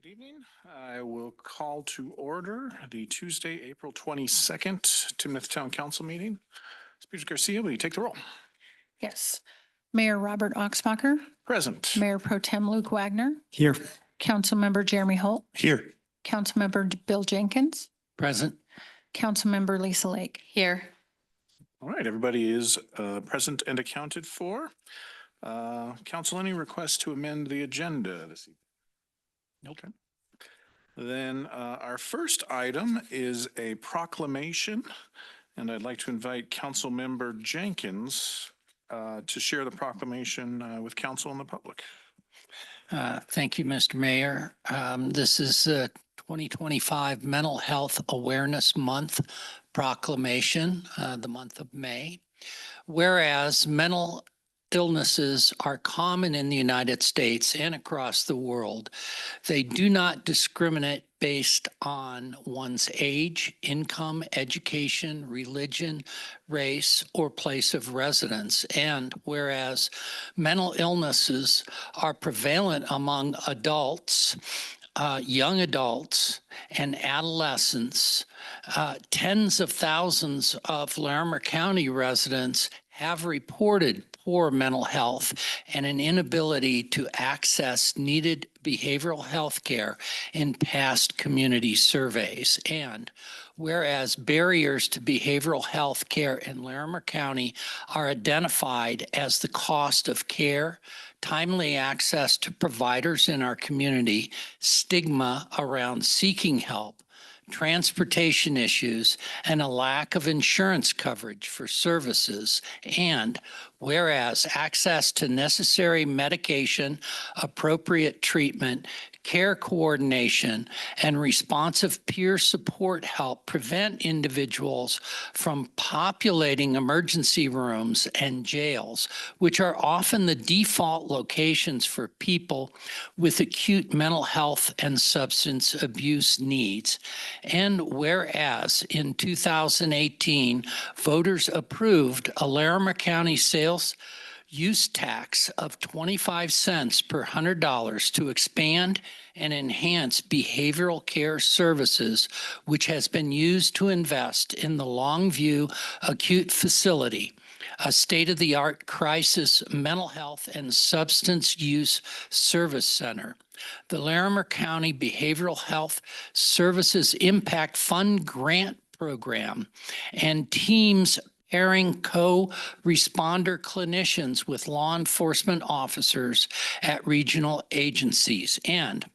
Evening. I will call to order the Tuesday, April 22nd, Timnath Town Council meeting. Speaker Garcia, will you take the roll? Yes. Mayor Robert Oxbacher, Present. Mayor Pro Tem Luke Wagner, Here. Councilmember Jeremy Holt, Here. Councilmember Bill Jenkins, Present. Councilmember Lisa Lake. Here. All right, everybody is present and accounted for. Council, any requests to amend the agenda this evening? Nope. Okay. Then our first item is a proclamation, and I'd like to invite Councilmember Jenkins to share the proclamation with council and the public. Thank you, Mr. Mayor. This is 2025 Mental Health Awareness Month proclamation, the month of May. Whereas mental illnesses are common in the United States and across the world, they do not discriminate based on one's age, income, education, religion, race, or place of residence. And whereas mental illnesses are prevalent among adults, young adults, and adolescents, tens of thousands of Larimer County residents have reported poor mental health and an inability to access needed behavioral health care in past community surveys. And whereas barriers to behavioral health care in Larimer County are identified as the cost of care, timely access to providers in our community, stigma around seeking help, transportation issues, and a lack of insurance coverage for services. And whereas access to necessary medication, appropriate treatment, care coordination, and responsive peer support help prevent individuals from populating emergency rooms and jails, which are often the default locations for people with acute mental health and substance abuse needs. And whereas in 2018, voters approved a Larimer County sales use tax of 25 cents per $100 to expand and enhance behavioral care services, which has been used to invest in the Longview Acute Facility, a state-of-the-art crisis mental health and substance use service center. The Larimer County Behavioral Health Services Impact Fund Grant Program and teams pairing co-responder clinicians with law enforcement officers at regional agencies. And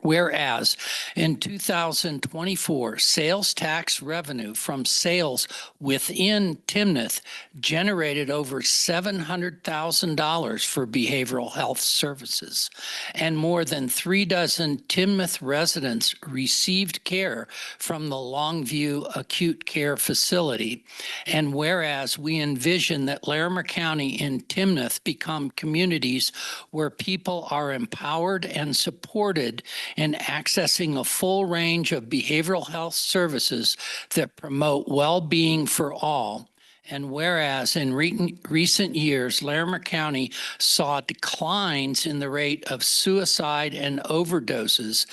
whereas in 2024, sales tax revenue from sales within Timnath generated over $700,000 for behavioral health services, and more than 36 Timnath residents received care from the Longview Acute Care Facility. And whereas we envision that Larimer County and Timnath become communities where people are empowered and supported in accessing a full range of behavioral health services that promote well-being for all. And whereas in recent years, Larimer County saw declines in the rate of suicide and overdoses,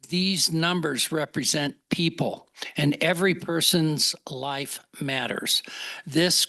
these numbers represent people, and every person's life matters. This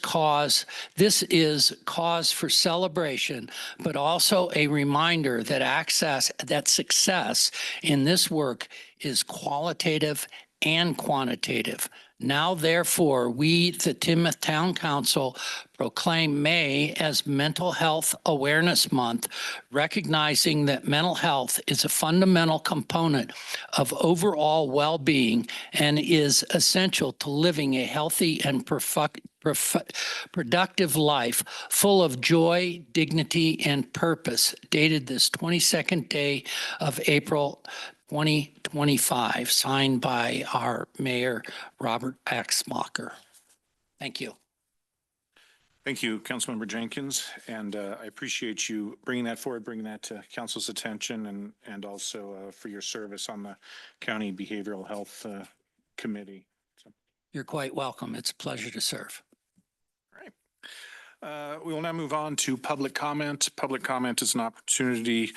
is cause for celebration, but also a reminder that success in this work is qualitative and quantitative. Now, therefore, we, the Timnath Town Council, proclaim May as Mental Health Awareness Month, recognizing that mental health is a fundamental component of overall well-being and is essential to living a healthy and productive life full of joy, dignity, and purpose, dated this 22nd day of April 2025, signed by our Mayor, Robert Oxbacher. Thank you. Thank you, Councilmember Jenkins, and I appreciate you bringing that forward, bringing that to council's attention, and also for your service on the County Behavioral Health Committee. So. You're quite welcome. It's a pleasure to serve. All right. We will now move on to public comment. Public comment is an opportunity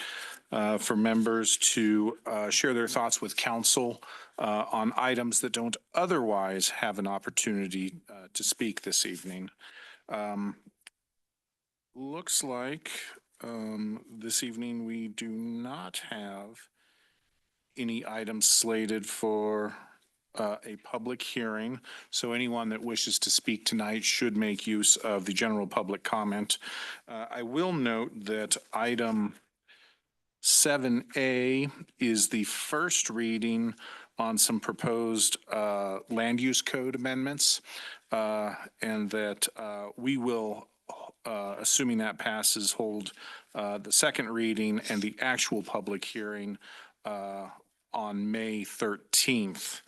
for members to share their thoughts with council on items that don't otherwise have an opportunity to speak this evening. Looks like this evening we do not have any items slated for a public hearing. So anyone that wishes to speak tonight should make use of the general public comment. I will note that item 7A is the first reading on some proposed land use code amendments, and that we will, assuming that passes, hold the second reading and the actual public hearing on May 13th.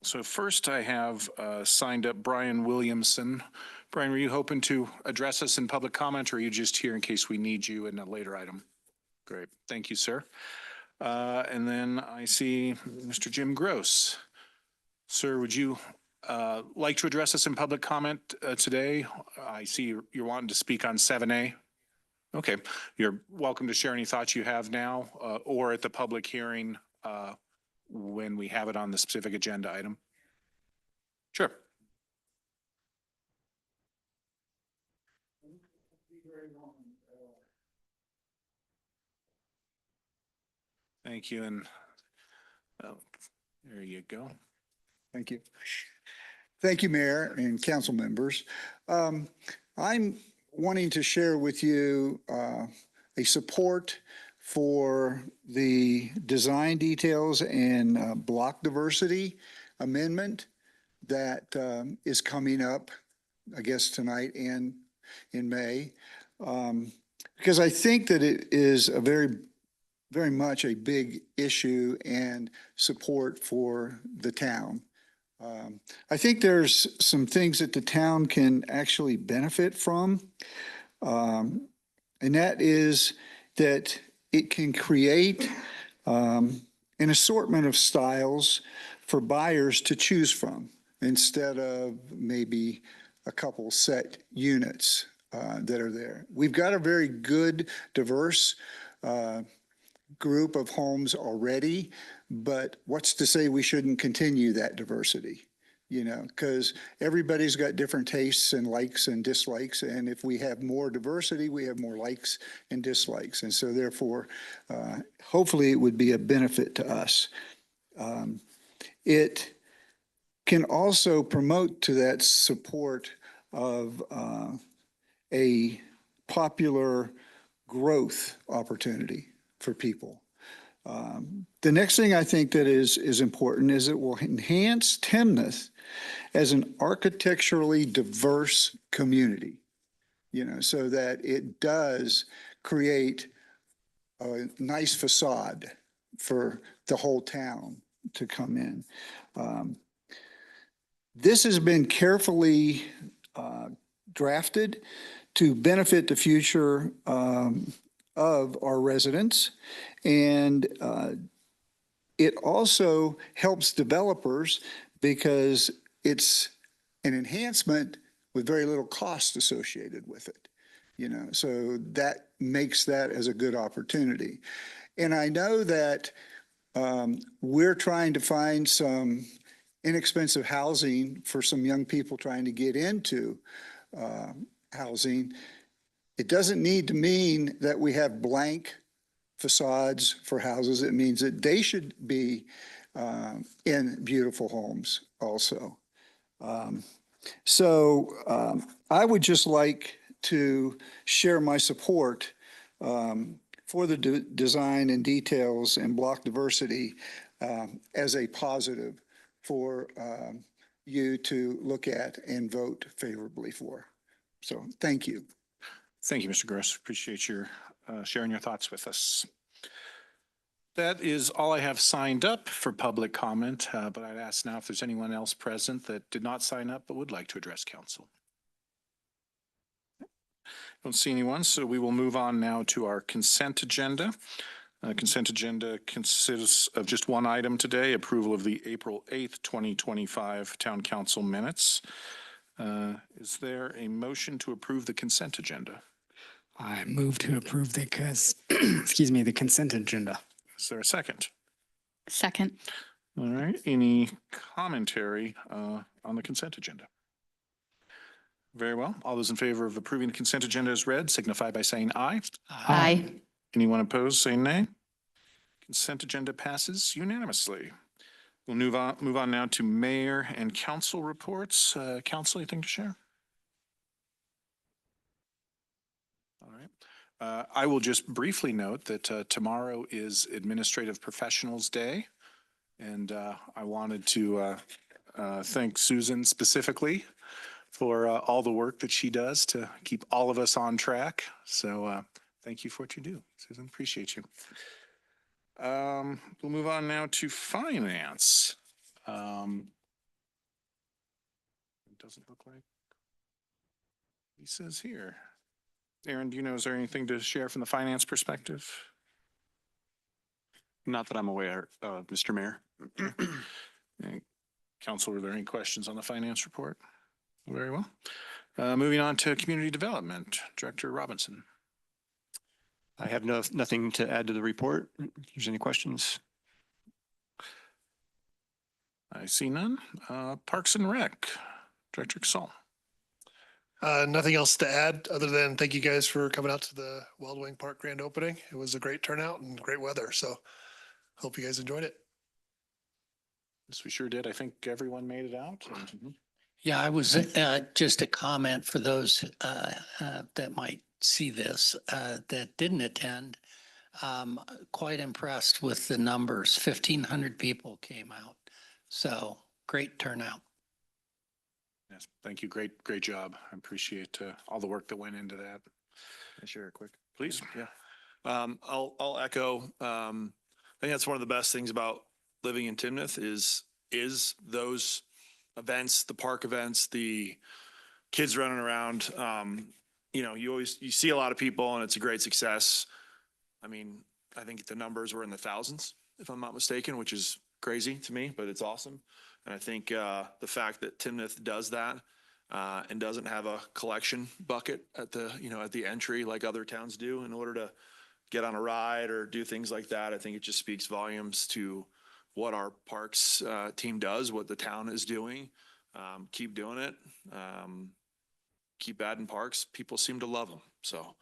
So first I have signed up Brian Williamson. Brian, were you hoping to address us in public comment, or are you just here in case we need you in a later item? Great. Thank you, sir. And then I see Mr. Jim Gross. Sir, would you like to address us in public comment today? I see you're wanting to speak on 7A. Okay. You're welcome to share any thoughts you have now or at the public hearing when we have it on the specific agenda item. Sure. Thank you. And there you go. Thank you. Thank you, Mayor and council members. I'm wanting to share with you a support for the design details and block diversity amendment that is coming up, I guess, tonight and in May. Because I think that it is a very much a big issue and support for the town. I think there's some things that the town can actually benefit from. And that is that it can create an assortment of styles for buyers to choose from instead of maybe a couple set units that are there. We've got a very good, diverse group of homes already, but what's to say we shouldn't continue that diversity? You know, because everybody's got different tastes and likes and dislikes. And if we have more diversity, we have more likes and dislikes. And so therefore, hopefully it would be a benefit to us. It can also promote to that support of a popular growth opportunity for people. The next thing I think that is important is it will enhance Timnath as an architecturally diverse community, you know, so that it does create a nice facade for the whole town to come in. This has been carefully drafted to benefit the future of our residents, and it also helps developers because it's an enhancement with very little cost associated with it, you know, so that makes that as a good opportunity. And I know that we're trying to find some inexpensive housing for some young people trying to get into housing. It doesn't need to mean that we have blank facades for houses. It means that they should be in beautiful homes also. So I would just like to share my support for the design and details and block diversity as a positive for you to look at and vote favorably for. So thank you. Thank you, Mr. Gross. Appreciate your sharing your thoughts with us. That is all I have signed up for public comment, but I'd ask now if there's anyone else present that did not sign up but would like to address council. Don't see anyone, so we will move on now to our consent agenda. Consent agenda consists of just one item today, approval of the April 8th, 2025 Town Council minutes. Is there a motion to approve the consent agenda? I move to approve the, excuse me, the consent agenda. Is there a second? Second. All right, any commentary on the consent agenda? Very well. All those in favor of approving the consent agenda as read signify by saying aye. Aye. Anyone opposed, say nay. Consent agenda passes unanimously. We'll move on now to mayor and council reports. Council, anything to share? All right. I will just briefly note that tomorrow is Administrative Professionals Day. And I wanted to thank Susan specifically for all the work that she does to keep all of us on track. So thank you for what you do, Susan. Appreciate you. We'll move on now to finance. It doesn't look like he says here. Aaron, do you know, is there anything to share from the finance perspective? Not that I'm aware of, Mr. Mayor. And Council, are there any questions on the finance report? Very well. Moving on to community development, Director Robinson. I have nothing to add to the report. If there's any questions. I see none. Parks and Rec, Director Casal. Nothing else to add other than thank you guys for coming out to the Wild Wing Park grand opening. It was a great turnout and great weather. So hope you guys enjoyed it. Yes, we sure did. I think everyone made it out. Yeah, I was, just a comment for those that might see this, that didn't attend. Quite impressed with the numbers. 1,500 people came out. So great turnout. Yes, thank you. Great job. I appreciate all the work that went into that. Can I share it quick? Please. Yeah. I'll echo. I think that's one of the best things about living in Timnath is those events, the park events, the kids running around. You see a lot of people and it's a great success. I mean, I think the numbers were in the thousands, if I'm not mistaken, which is crazy to me, but it's awesome. And I think the fact that Timnath does that and doesn't have a collection bucket at the entry like other towns do in order to get on a ride or do things like that, I think it just speaks volumes to what our parks team does, what the town is doing. Keep doing it. Keep adding parks. People seem to love them. So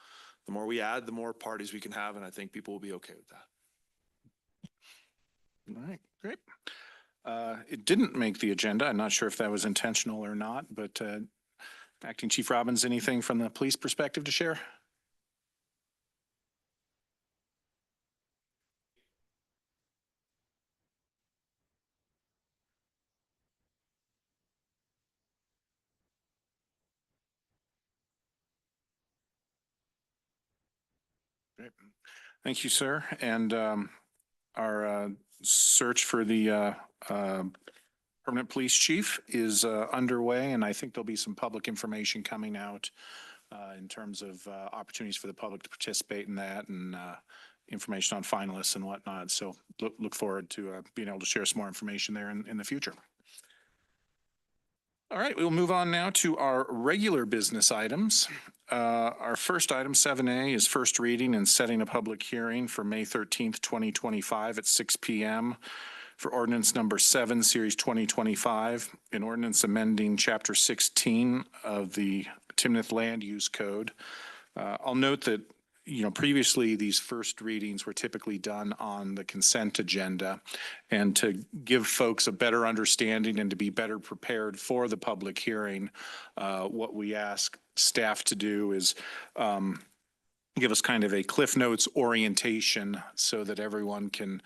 the more we add, the more parties we can have, and I think people will be okay with that. All right, great. It didn't make the agenda. I'm not sure if that was intentional or not, but Acting Chief Robbins, anything from the police perspective to share? Great. Thank you, sir. And our search for the permanent police chief is underway, and I think there'll be some public information coming out in terms of opportunities for the public to participate in that and information on finalists and whatnot. So look forward to being able to share some more information there in the future. All right, we'll move on now to our regular business items. Our first item, 7A, is first reading and setting a public hearing for May 13th, 2025 at 6 p.m. for ordinance number 7, series 2025, an ordinance amending chapter 16 of the Timnath Land Use Code. I'll note that, previously these first readings were typically done on the consent agenda, and to give folks a better understanding and to be better prepared for the public hearing, what we ask staff to do is give us kind of a Cliff Notes orientation so that everyone can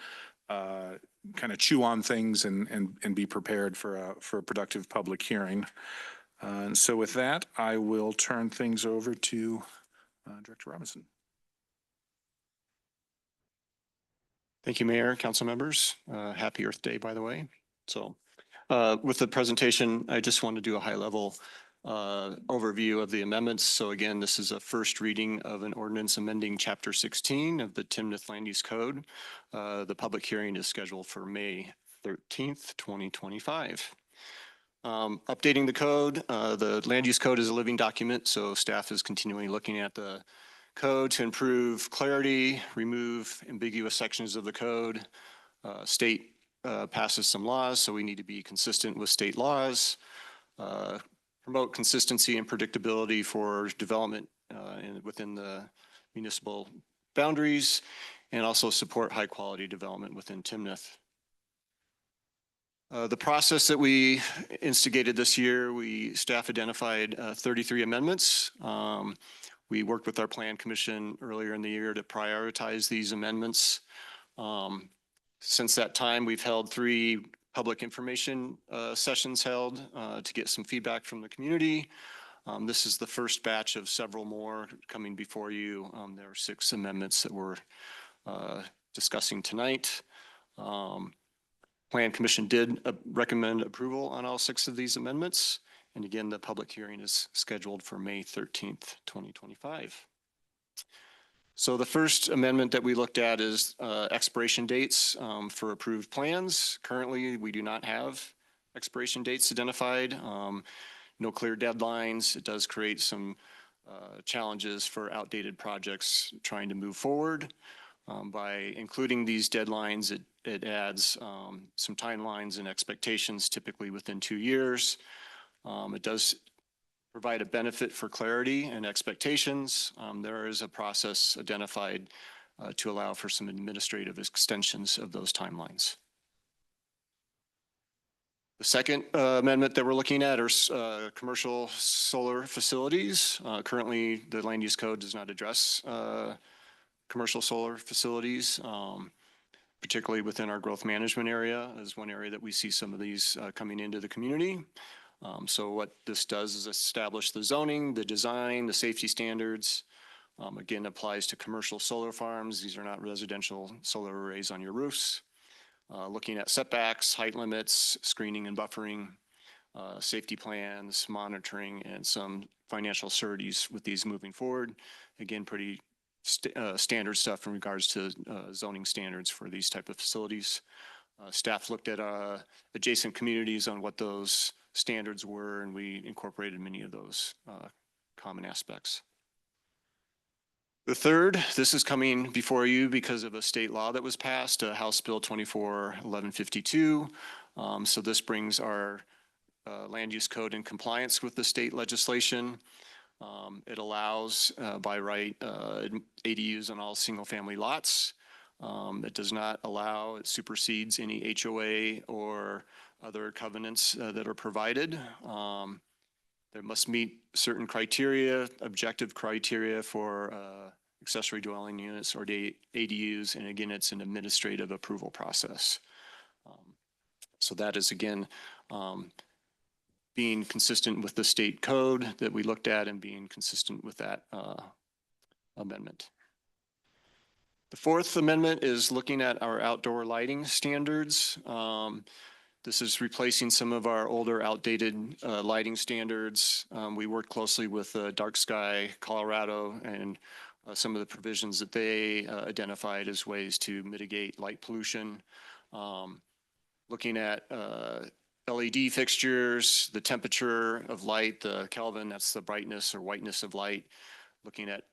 kind of chew on things and be prepared for a productive public hearing. And so with that, I will turn things over to Director Robinson. Thank you, Mayor, council members. Happy Earth Day, by the way. So with the presentation, I just want to do a high level overview of the amendments. So again, this is a first reading of an ordinance amending chapter 16 of the Timnath Land Use Code. The public hearing is scheduled for May 13th, 2025. Updating the code, the land use code is a living document, so staff is continually looking at the code to improve clarity, remove ambiguous sections of the code. State passes some laws, so we need to be consistent with state laws. Promote consistency and predictability for development within the municipal boundaries, and also support high quality development within Timnath. The process that we instigated this year, staff identified 33 amendments. We worked with our Plan Commission earlier in the year to prioritize these amendments. Since that time, we've held 3 public information sessions held to get some feedback from the community. This is the first batch of several more coming before you. There are 6 amendments that we're discussing tonight. Plan Commission did recommend approval on all 6 of these amendments. And again, the public hearing is scheduled for May 13th, 2025. So the first amendment that we looked at is expiration dates for approved plans. Currently, we do not have expiration dates identified. No clear deadlines. It does create some challenges for outdated projects trying to move forward. By including these deadlines, it adds some timelines and expectations, typically within 2 years. It does provide a benefit for clarity and expectations. There is a process identified to allow for some administrative extensions of those timelines. The second amendment that we're looking at are commercial solar facilities. Currently, the land use code does not address commercial solar facilities, particularly within our growth management area is one area that we see some of these coming into the community. So what this does is establish the zoning, the design, the safety standards. Again, applies to commercial solar farms. These are not residential solar arrays on your roofs. Looking at setbacks, height limits, screening and buffering, safety plans, monitoring, and some financial sureties with these moving forward. Again, pretty standard stuff in regards to zoning standards for these type of facilities. Staff looked at adjacent communities on what those standards were, and we incorporated many of those common aspects. The third, this is coming before you because of a state law that was passed, House Bill 24-1152. So this brings our land use code in compliance with the state legislation. It allows by right ADUs on all single family lots. It does not allow, it supersedes any HOA or other covenants that are provided. There must meet certain criteria, objective criteria for accessory dwelling units or ADUs. And again, it's an administrative approval process. So that is again, being consistent with the state code that we looked at and being consistent with that amendment. The fourth amendment is looking at our outdoor lighting standards. This is replacing some of our older outdated lighting standards. We worked closely with Dark Sky Colorado and some of the provisions that they identified as ways to mitigate light pollution. Looking at LED fixtures, the temperature of light, the Kelvin, that's the brightness or whiteness of light. Looking at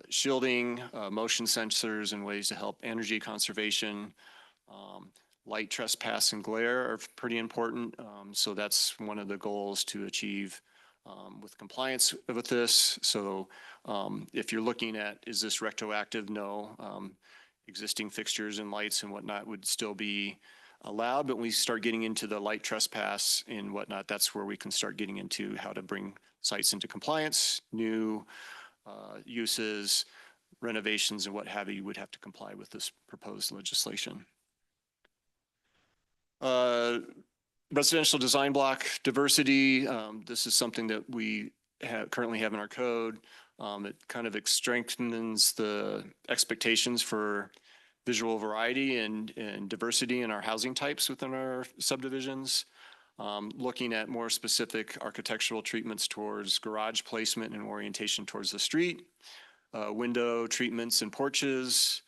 shielding, motion sensors and ways to help energy conservation. Light trespass and glare are pretty important. So that's one of the goals to achieve with compliance with this. So if you're looking at, is this retroactive? No. Existing fixtures and lights and whatnot would still be allowed, but when we start getting into the light trespass and whatnot, that's where we can start getting into how to bring sites into compliance, new uses, renovations and what have you would have to comply with this proposed legislation. Residential design block diversity. This is something that we currently have in our code. It kind of strengthens the expectations for visual variety and diversity in our housing types within our subdivisions. Looking at more specific architectural treatments towards garage placement and orientation towards the street, window treatments and porches,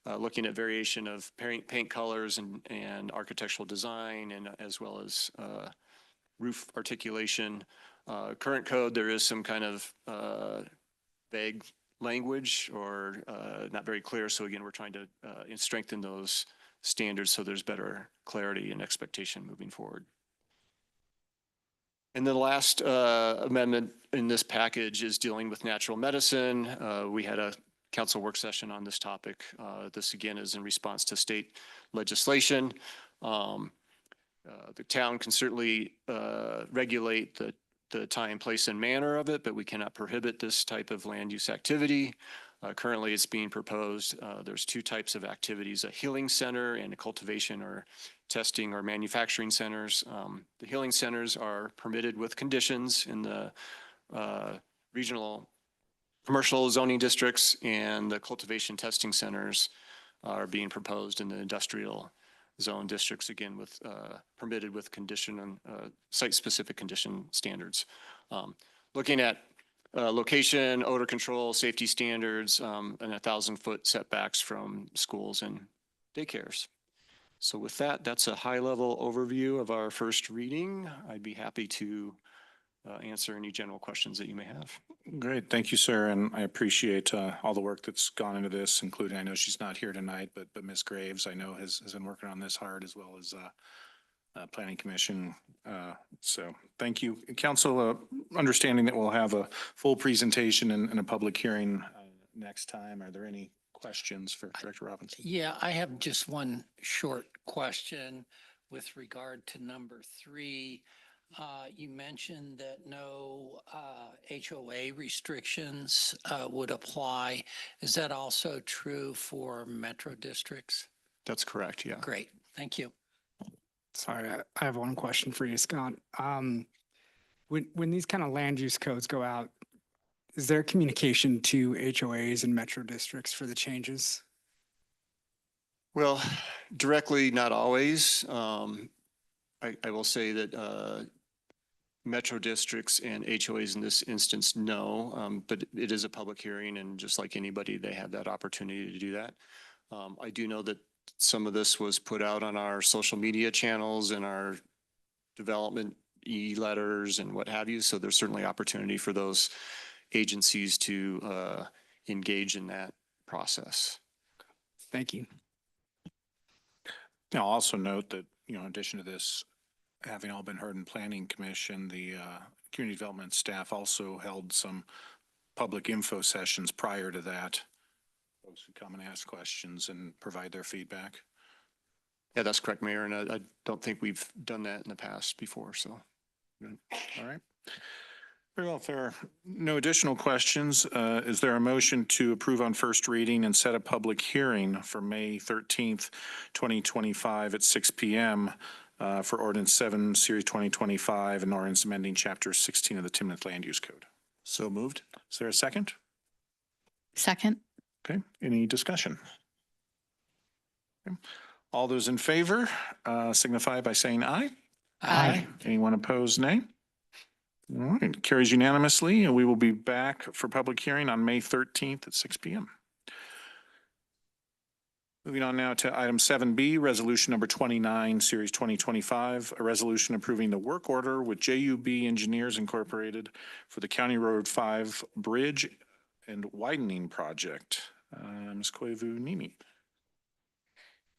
looking at variation of paint colors and architectural design, and as well as roof articulation. Current code, there is some kind of vague language or not very clear. So again, we're trying to strengthen those standards so there's better clarity and expectation moving forward. And the last amendment in this package is dealing with natural medicine. We had a council work session on this topic. This again is in response to state legislation. The town can certainly regulate the time, place, and manner of it, but we cannot prohibit this type of land use activity. Currently, it's being proposed. There's two types of activities, a healing center and a cultivation or testing or manufacturing centers. The healing centers are permitted with conditions in the regional commercial zoning districts, and the cultivation testing centers are being proposed in the industrial zone districts, again, with permitted with condition and site-specific condition standards. Looking at location, odor control, safety standards, and 1,000-foot setbacks from schools and daycares. So with that, that's a high-level overview of our first reading. I'd be happy to answer any general questions that you may have. Great. Thank you, sir. And I appreciate all the work that's gone into this, including, I know she's not here tonight, but Ms. Graves, I know has been working on this hard, as well as Planning Commission. So thank you. Council, understanding that we'll have a full presentation and a public hearing next time. Are there any questions for Director Robinson? Yeah, I have just one short question with regard to number 3. You mentioned that no HOA restrictions would apply. Is that also true for metro districts? That's correct, yeah. Great, thank you. Sorry, I have one question for you, Scott. When these kind of land use codes go out, is there communication to HOAs and metro districts for the changes? Well, directly, not always. I will say that metro districts and HOAs in this instance, no, but it is a public hearing, and just like anybody, they have that opportunity to do that. I do know that some of this was put out on our social media channels and our development e-letters and what have you, so there's certainly opportunity for those agencies to engage in that process. Thank you. I'll also note that, in addition to this, having all been heard in Planning Commission, the community development staff also held some public info sessions prior to that. Folks who come and ask questions and provide their feedback. Yeah, that's correct, Mayor, and I don't think we've done that in the past before, so. All right. Very well, if there are no additional questions, is there a motion to approve on first reading and set a public hearing for May 13th, 2025 at 6 p.m. For Ordinance 7, Series 2025, and ordinance amending Chapter 16 of the Timnath Land Use Code? So moved. Is there a second? Second. Okay, any discussion? Okay. All those in favor signify by saying aye. Aye. Anyone opposed, nay? All right, carries unanimously, and we will be back for public hearing on May 13th at 6 p.m. Moving on now to item 7B, resolution number 29, series 2025, a resolution approving the work order with JUB Engineers Incorporated for the County Road 5 Bridge and Widening Project. Ms. Koivu-Nimi.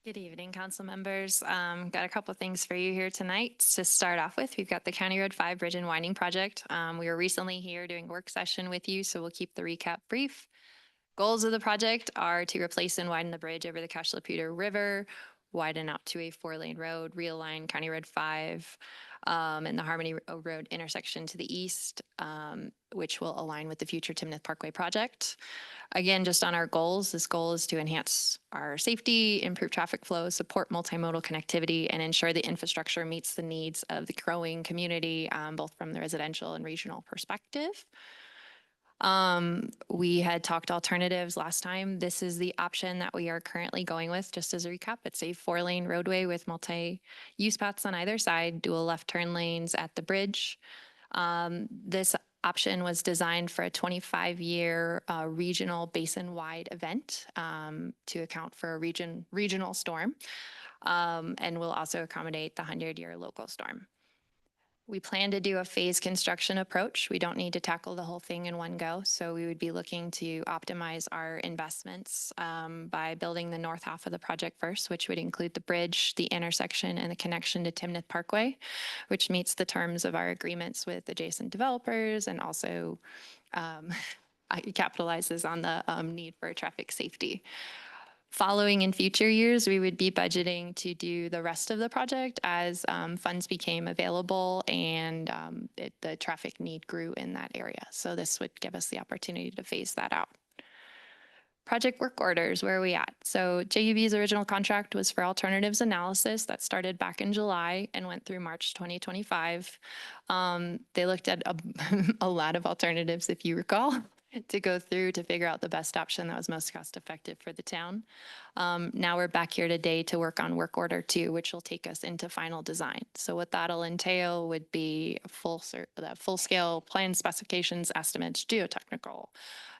Good evening, council members. Got a couple of things for you here tonight. To start off with, we've got the County Road 5 Bridge and Winding Project. We were recently here doing a work session with you, so we'll keep the recap brief. Goals of the project are to replace and widen the bridge over the Cache-La-Pewter River, widen out to a 4-lane road, realign County Road 5 and the Harmony Road intersection to the east, which will align with the future Timnath Parkway project. Again, just on our goals, this goal is to enhance our safety, improve traffic flow, support multimodal connectivity, and ensure the infrastructure meets the needs of the growing community, both from the residential and regional perspective. We had talked alternatives last time. This is the option that we are currently going with. Just as a recap, it's a 4-lane roadway with multi-use paths on either side, dual left turn lanes at the bridge. This option was designed for a 25-year regional basin-wide event to account for a regional storm, and will also accommodate the 100-year local storm. We plan to do a phase construction approach. We don't need to tackle the whole thing in one go. So we would be looking to optimize our investments by building the north half of the project first, which would include the bridge, the intersection, and the connection to Timnath Parkway, which meets the terms of our agreements with adjacent developers and also capitalizes on the need for traffic safety. Following in future years, we would be budgeting to do the rest of the project as funds became available and the traffic need grew in that area. So this would give us the opportunity to phase that out. Project work orders, where are we at? So JUB's original contract was for alternatives analysis that started back in July and went through March 2025. They looked at a lot of alternatives, if you recall, to go through to figure out the best option that was most cost effective for the town. Now we're back here today to work on work order 2, which will take us into final design. So what that'll entail would be the full scale plan specifications, estimates, geotechnical,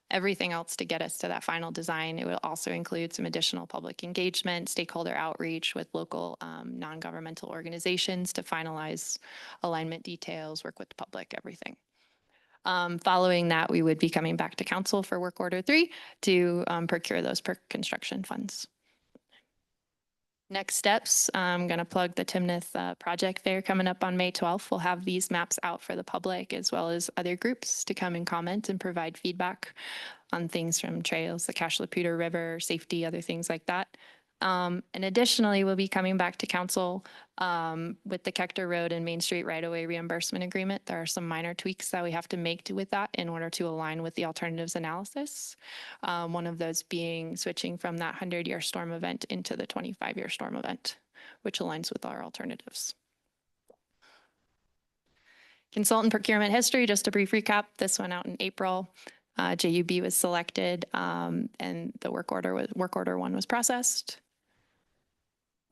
everything else to get us to that final design. It will also include some additional public engagement, stakeholder outreach with local non-governmental organizations to finalize alignment details, work with the public, everything. Following that, we would be coming back to council for work order 3 to procure those construction funds. Next steps, I'm going to plug the Timnath project fair coming up on May 12th. We'll have these maps out for the public as well as other groups to come and comment and provide feedback on things from trails, the Cache Laputa River, safety, other things like that. And additionally, we'll be coming back to council with the Kector Road and Main Street right-of-way reimbursement agreement. There are some minor tweaks that we have to make with that in order to align with the alternatives analysis. One of those being switching from that 100-year storm event into the 25-year storm event, which aligns with our alternatives. Consultant procurement history, just a brief recap. This went out in April. JUB was selected and the work order 1 was processed.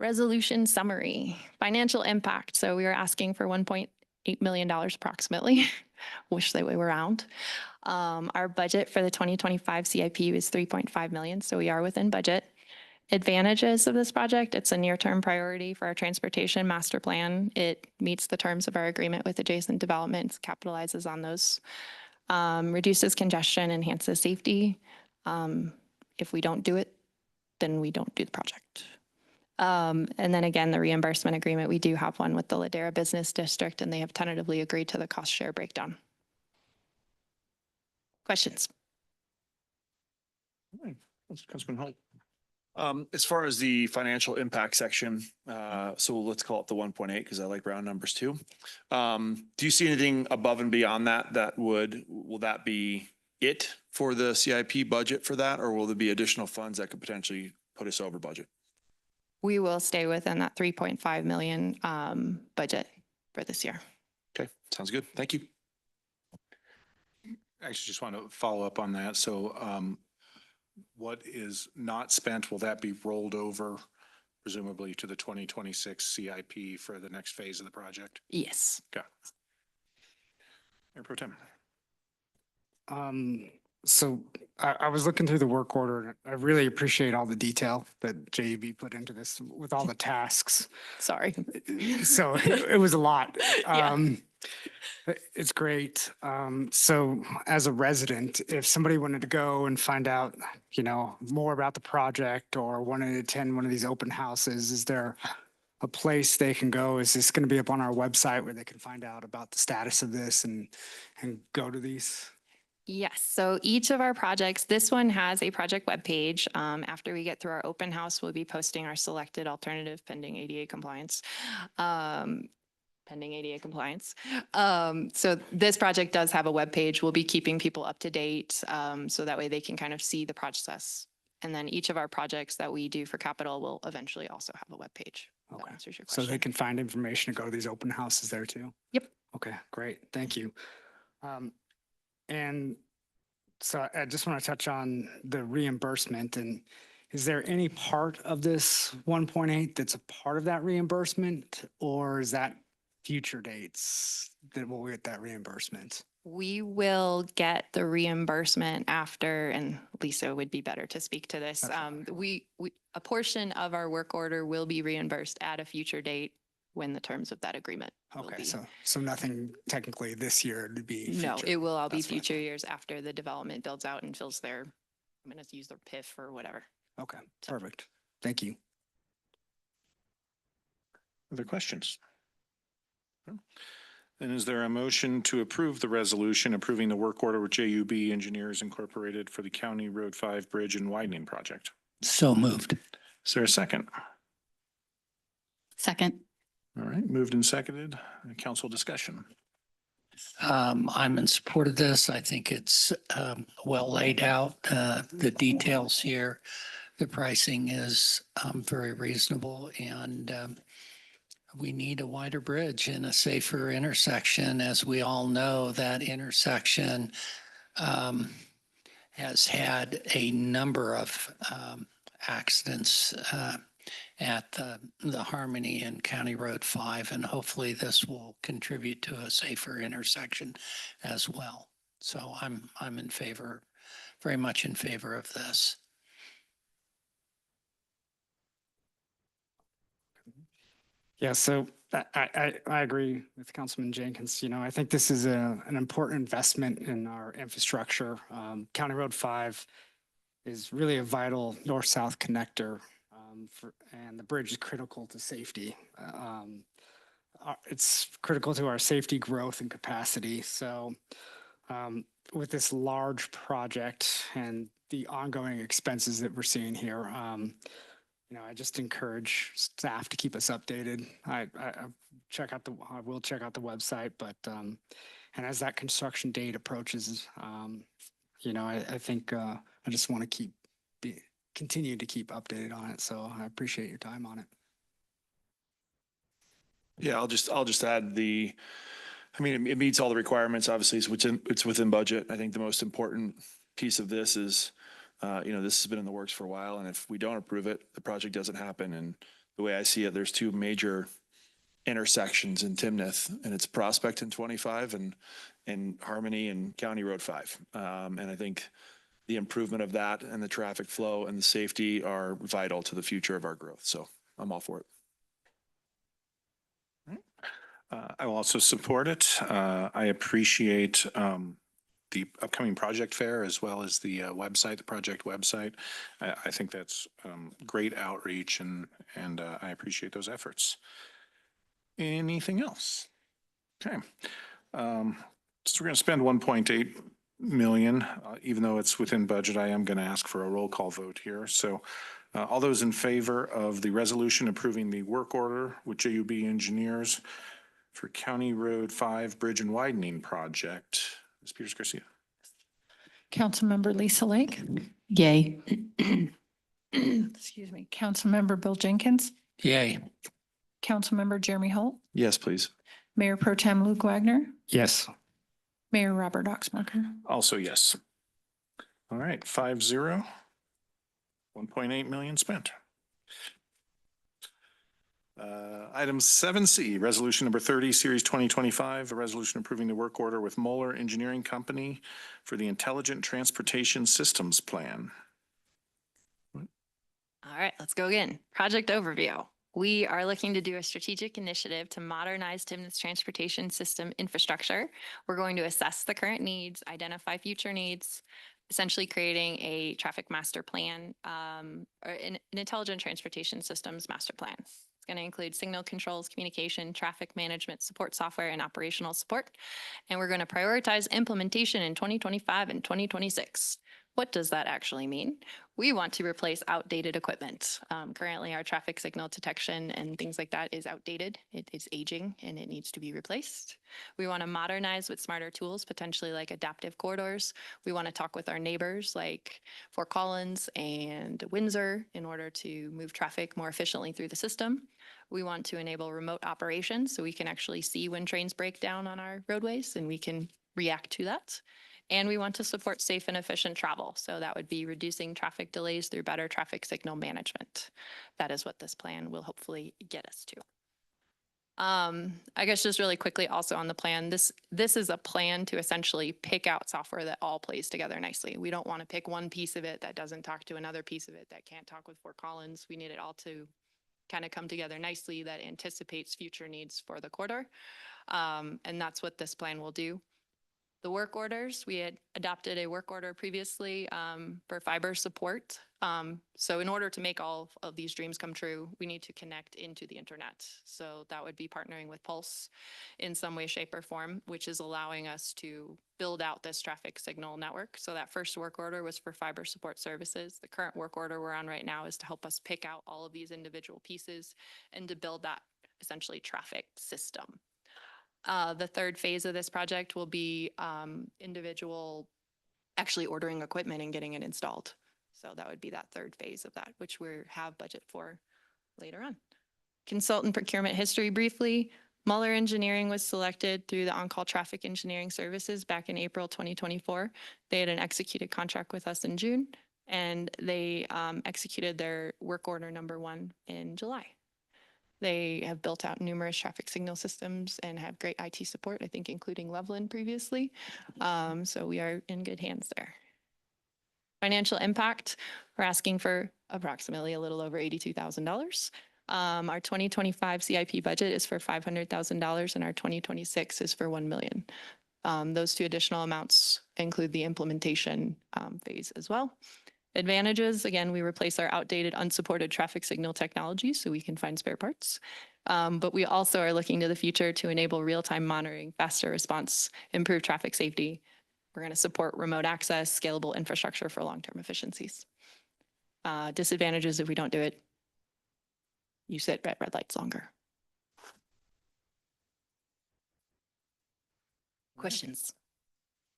Resolution summary, financial impact. So we were asking for $1.8 million approximately. Wish they were around. Our budget for the 2025 CIP was $3.5 million, so we are within budget. Advantages of this project, it's a near-term priority for our transportation master plan. It meets the terms of our agreement with adjacent developments, capitalizes on those, reduces congestion, enhances safety. If we don't do it, then we don't do the project. And then again, the reimbursement agreement, we do have one with the Ladera Business District, and they have tentatively agreed to the cost share breakdown. Questions? Councilman Holt. As far as the financial impact section, so let's call it the 1.8 because I like round numbers too. Do you see anything above and beyond that will that be it for the CIP budget for that, or will there be additional funds that could potentially put us over budget? We will stay within that 3.5 million budget for this year. Okay, sounds good. Thank you. Actually, just want to follow up on that. So what is not spent, will that be rolled over presumably to the 2026 CIP for the next phase of the project? Yes. Okay. Mayor Pro Tem. So I was looking through the work order and I really appreciate all the detail that JUB put into this with all the tasks. Sorry. So it was a lot. Yeah. It's great. So as a resident, if somebody wanted to go and find out, more about the project or wanted to attend one of these open houses, is there a place they can go? Is this going to be up on our website where they can find out about the status of this and go to these? Yes, so each of our projects, this one has a project webpage. After we get through our open house, we'll be posting our selected alternative pending ADA compliance. So this project does have a webpage. We'll be keeping people up to date so that way they can kind of see the process. And then each of our projects that we do for capital will eventually also have a webpage. That Okay. answers your So question. they can find information to go to these open houses there too? Yep. Okay, great. Thank you. And so I just want to touch on the reimbursement. And is there any part of this 1.8 that's a part of that reimbursement, or is that future dates that we'll get that reimbursement? We will get the reimbursement after, and Lisa would be better to speak to this. That's fine. A portion of our work order will be reimbursed at a future date when the terms of that agreement will Okay, be. so nothing technically this year to be No, future. it will all be That's what I future thought. years after the development builds out and fills their, I'm going to use their PIF or whatever. Okay, perfect. Thank you. Other questions? Then is there a motion to approve the resolution approving the work order with JUB Engineers Incorporated for the County Road 5 Bridge and Widening Project? So moved. Is there a second? Second. All right, moved and seconded. Council discussion. I'm in support of this. I think it's well laid out. The details here, the pricing is very reasonable, and we need a wider bridge and a safer intersection. As we all know, that intersection has had a number of accidents at the Harmony and County Road 5, and hopefully this will contribute to a safer intersection as well. So I'm in favor, very much in favor of this. Yeah, so I agree with Councilman Jenkins. You know, I think this is an important investment in our infrastructure. County Road 5 is really a vital north-south connector, and the bridge is critical to safety. It's critical to our safety, growth, and capacity. So with this large project and the ongoing expenses that we're seeing here, you know, I just encourage staff to keep us updated. I will check out the website, but and as that construction date approaches, you know, I think I just want to continue to keep updated on it. So I appreciate your time on it. Yeah, I'll just add I mean, it meets all the requirements, obviously, so it's within budget. I think the most important piece of this is, you know, this has been in the works for a while, and if we don't approve it, the project doesn't happen. And the way I see it, there's two major intersections in Timnath, and it's Prospect in 25 and Harmony and County Road 5. And I think the improvement of that and the traffic flow and the safety are vital to the future of our growth. So I'm all for it. I will also support it. I appreciate the upcoming project fair as well as the website, the project website. I think that's great outreach, and I appreciate those efforts. Anything else? Okay. So we're going to spend 1.8 million, even though it's within budget. I am going to ask for a roll call vote here. So all those in favor of the resolution approving the work order with JUB Engineers for County Road 5 Bridge and Widening Project. Ms. Peters Garcia. Councilmember Lisa Lake. Yay. Excuse me. Councilmember Bill Jenkins. Yay. Councilmember Jeremy Holt. Yes, please. Mayor Pro Tem Luke Wagner. Yes. Mayor Robert Oxmarker. Also yes. All right, 5-0. 1.8 million spent. Item 7C, resolution number 30, series 2025, a resolution approving the work order with Moeller Engineering Company for the Intelligent Transportation Systems Plan. All right, let's go again. Project overview. We are looking to do a strategic initiative to modernize Timnath's transportation system infrastructure. We're going to assess the current needs, identify future needs, essentially creating a traffic master plan, or an intelligent transportation systems master plan. It's going to include signal controls, communication, traffic management, support software, and operational support. And we're going to prioritize implementation in 2025 and 2026. What does that actually mean? We want to replace outdated equipment. Currently, our traffic signal detection and things like that is outdated. It is aging and it needs to be replaced. We want to modernize with smarter tools, potentially like adaptive corridors. We want to talk with our neighbors like Fort Collins and Windsor in order to move traffic more efficiently through the system. We want to enable remote operations so we can actually see when trains break down on our roadways and we can react to that. And we want to support safe and efficient travel. So that would be reducing traffic delays through better traffic signal management. That is what this plan will hopefully get us to. I guess just really quickly also on the plan, this is a plan to essentially pick out software that all plays together nicely. We don't want to pick one piece of it that doesn't talk to another piece of it that can't talk with Fort Collins. We need it all to kind of come together nicely that anticipates future needs for the corridor. And that's what this plan will do. The work orders, we had adopted a work order previously for fiber support. So in order to make all of these dreams come true, we need to connect into the internet. So that would be partnering with Pulse in some way, shape, or form, which is allowing us to build out this traffic signal network. So that first work order was for fiber support services. The current work order we're on right now is to help us pick out all of these individual pieces and to build that essentially traffic system. The third phase of this project will be individual actually ordering equipment and getting it installed. So that would be that third phase of that, which we have budget for later on. Consultant procurement history briefly. Muller Engineering was selected through the on-call traffic engineering services back in April 2024. They had an executed contract with us in June, and they executed their work order number 1 in July. They have built out numerous traffic signal systems and have great IT support, I think including Loveland previously. So we are in good hands there. Financial impact, we're asking for approximately a little over $82,000. Our 2025 CIP budget is for $500,000 and our 2026 is for $1 million. Those two additional amounts include the implementation phase as well. Advantages, again, we replace our outdated unsupported traffic signal technology so we can find spare parts. But we also are looking to the future to enable real-time monitoring, faster response, improve traffic safety. We're going to support remote access, scalable infrastructure for long-term efficiencies. Disadvantages if we don't do it, you sit at red lights longer. Questions?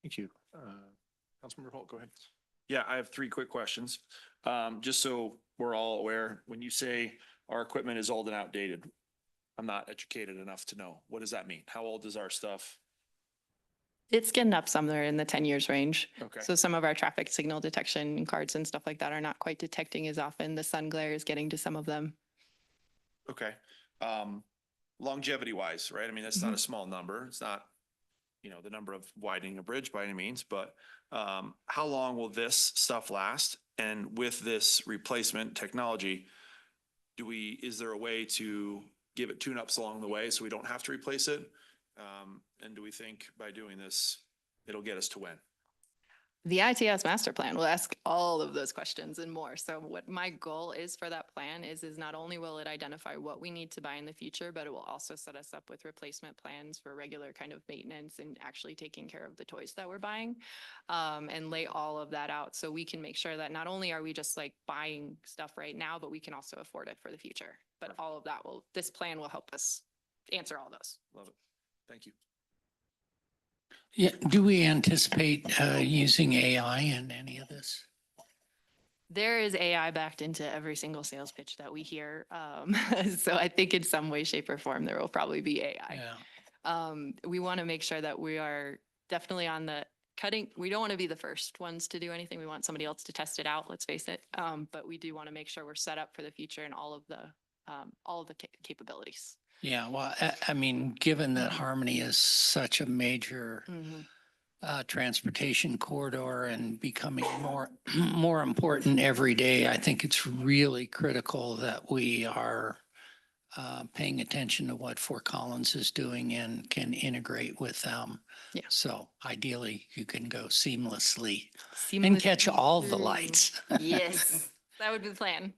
Thank you. Councilmember Holt, go ahead. Yeah, I have 3 quick questions. Just so we're all aware, when you say our equipment is old and outdated, I'm not educated enough to know. What does that mean? How old is our stuff? It's getting up somewhere in the 10 years range. Okay. So some of our traffic signal detection cards and stuff like that are not quite detecting as often. The sun glare is getting to some of them. Okay. Longevity wise, right? I mean, that's not a small number. It's not, the number of widening a bridge by any means, but how long will this stuff last? And with this replacement technology, is there a way to give it tune-ups along the way so we don't have to replace it? And do we think by doing this, it'll get us to when? The ITS master plan will ask all of those questions and more. So what my goal is for that plan is not only will it identify what we need to buy in the future, but it will also set us up with replacement plans for regular kind of maintenance and actually taking care of the toys that we're buying, and lay all of that out so we can make sure that not only are we just like buying stuff right now, but we can also afford it for the future. But all of that this plan will help us answer all those. Love it. Thank you. Yeah, do we anticipate using AI in any of this? There is AI backed into every single sales pitch that we hear. So I think in some way, shape, or form, there will probably be AI. Yeah. We want to make sure that we are definitely on the cutting. We don't want to be the first ones to do anything. We want somebody else to test it out, let's face it. But we do want to make sure we're set up for the future and all of the capabilities. Yeah, well, I mean, given that Harmony is such a major transportation corridor and becoming more important every day, I think it's really critical that we are paying attention to what Fort Collins is doing and can integrate with them. Yeah. So ideally, you can go seamlessly and catch all the lights. Yes, that would be the plan.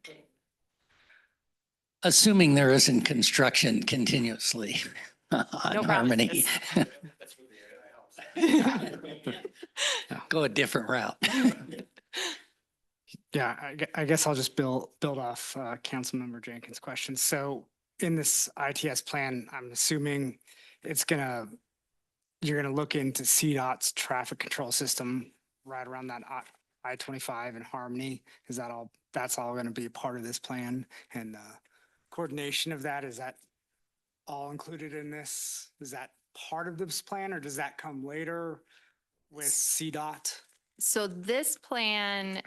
Assuming there isn't construction continuously on No Harmony. promises. Go a different route. Yeah, I guess I'll just build off Councilmember Jenkins' question. So in this ITS plan, I'm assuming you're gonna look into CDOT's traffic control system right around that I-25 and Harmony. That's all gonna be part of this plan, and coordination of that, is that all included in this? Is that part of this plan or does that come later with CDOT? So this plan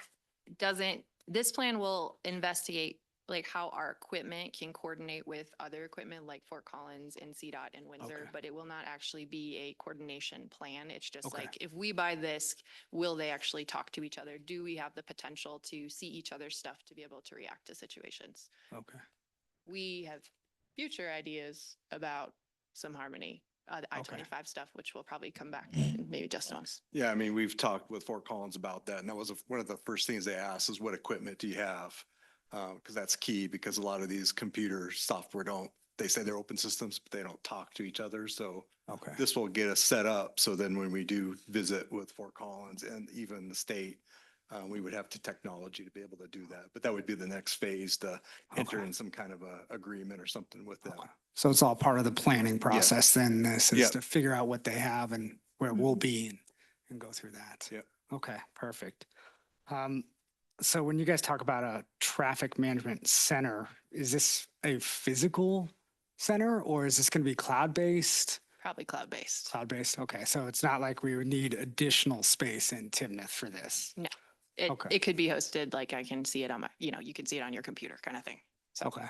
will investigate like how our equipment can coordinate with other equipment like Fort Collins and CDOT and Windsor, Okay. but it will not actually be a coordination plan. It's just Okay. like, if we buy this, will they actually talk to each other? Do we have the potential to see each other's stuff to be able to react to situations? Okay. we have future ideas about some harmony, the Okay. I-25 stuff, which will probably come back and maybe Justin wants. Yeah, I mean, we've talked with Fort Collins about that, and that was one of the first things they asked is what equipment do you have? Because that's key, because a lot of these computer software they say they're open systems, but they don't talk to each other. So Okay. this will get us set up. So then when we do visit with Fort Collins and even the state, we would have the technology to be able to do that. But that would be the next phase to enter Okay. in some kind of a agreement or something with them. Okay. So it's all part of the planning process then, this is Yep. to figure out what they have and where we'll be and go through that. Yep. Okay, perfect. So when you guys talk about a traffic management center, is this a physical center or is this going to be cloud-based? Probably cloud-based. Cloud-based, okay. So it's not like we would need additional space in Timnath for this. Okay. It could be hosted, like I can see it on my, you can see it on your computer kind of thing. So, Okay.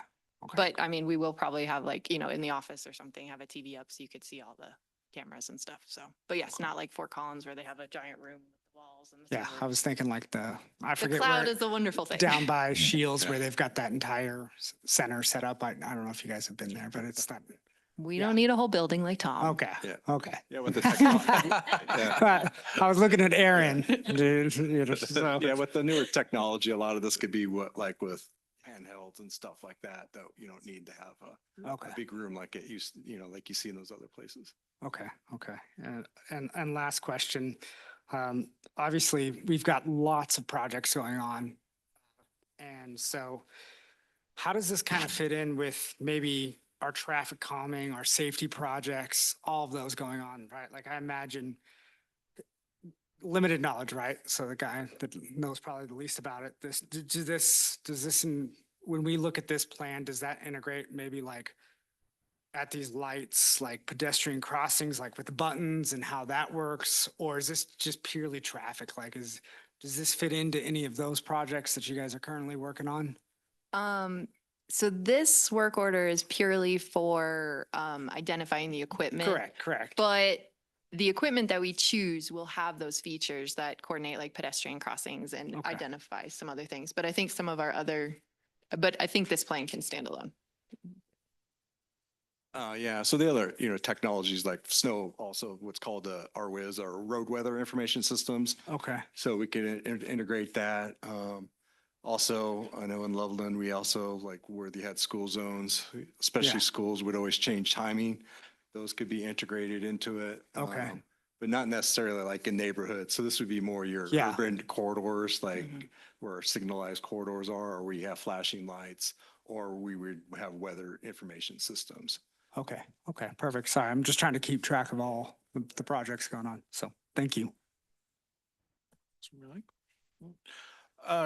but I mean, we will probably have like, in the office or something, have a TV up so you could see all the cameras and stuff. So, but yes, not like Fort Collins where they have a giant room with the walls and the Yeah, ceiling. I was thinking like I The forget cloud where, is a wonderful thing. down by Shields where they've got that entire center set up. I don't know if you guys have been there, but it's not. We Yeah. don't need a whole building like Tom. Okay, Yeah. okay. Yeah, with the technology. I was looking at Aaron. dude, so- Yeah, with the newer technology, a lot of this could be like with handhelds and stuff like that you don't need to have Okay, a big room like it used, like you see in those other places. okay. And last question. Obviously, we've got lots of projects going on. And so how does this kind of fit in with maybe our traffic calming, our safety projects, all of those going on, right? Like I imagine limited knowledge, right? So the guy that knows probably the least about it, when we look at this plan, does that integrate maybe like at these lights, like pedestrian crossings, like with the buttons and how that works? Or is this just purely traffic? Like does this fit into any of those projects that you guys are currently working on? So this work order is purely for identifying the equipment. Correct. But the equipment that we choose will have those features that coordinate like pedestrian crossings and Okay. identify some other things. But I think I think this plan can stand alone. Yeah, so the other, technologies like snow, also what's called RWIS or road weather information systems. Okay, So we can integrate that. Also, I know in Loveland, we also like where they had school zones, Yeah. especially schools would always change timing. Those could be integrated into it. Okay. But not necessarily like in neighborhoods. So this would be more your Yeah. urban corridors, like Mhm. where signalized corridors are, or we have flashing lights, or we would have weather information systems. okay, perfect. Sorry, I'm just trying to keep track of all the projects going on. So thank you.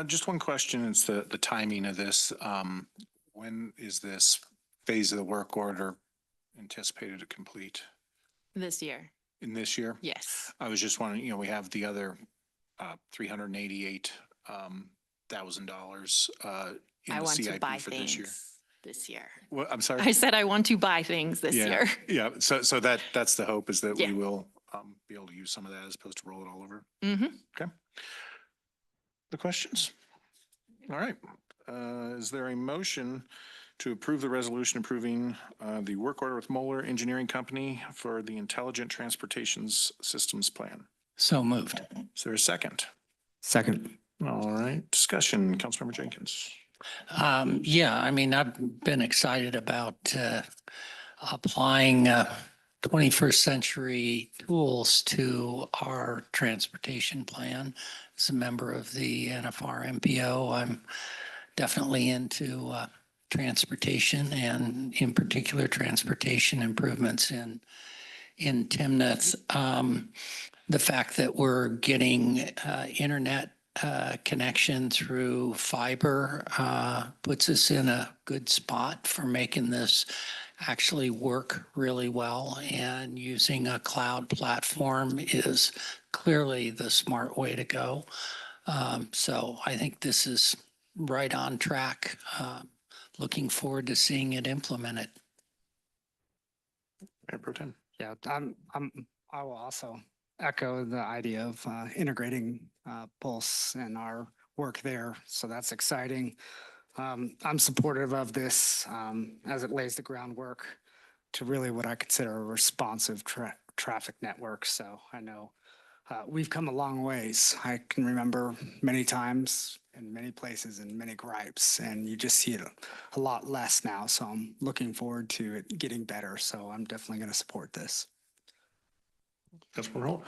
Just one question, it's the timing of this. When is this phase of the work order anticipated to complete? This year, In this year? yes. I was just wondering, we have the other $388,000 in I the want to CIP buy for this year. things this year. Well, I'm sorry. I said I want to buy things this Yeah, year. Yeah, so that's the hope, is that Yeah. we will be able to use some of that as opposed to roll it all over. Mm-hmm. The questions? All right. Is there a motion to approve the resolution approving the work order with Moeller Engineering Company for the Intelligent Transportations Systems Plan? So moved. Is there a second? Second. All right, discussion, Councilmember Jenkins. Yeah, I mean, I've been excited about applying 21st century tools to our transportation plan. As a member of the NFR MPO, I'm definitely into transportation, and in particular, transportation improvements in Timnath. The fact that we're getting internet connection through fiber puts us in a good spot for making this actually work really well. And using a cloud platform is clearly the smart way to go. So I think this is right on track. Looking forward to seeing it implemented. Mayor Pro Tem. Yeah, I will also echo the idea of integrating Pulse and our work there. So that's exciting. I'm supportive of this as it lays the groundwork to really what I consider a responsive traffic network. So I know we've come a long ways. I can remember many times in many places and many gripes, and you just see it a lot less now. So I'm looking forward to it getting better. So I'm definitely going to support this. Councilmember Holt?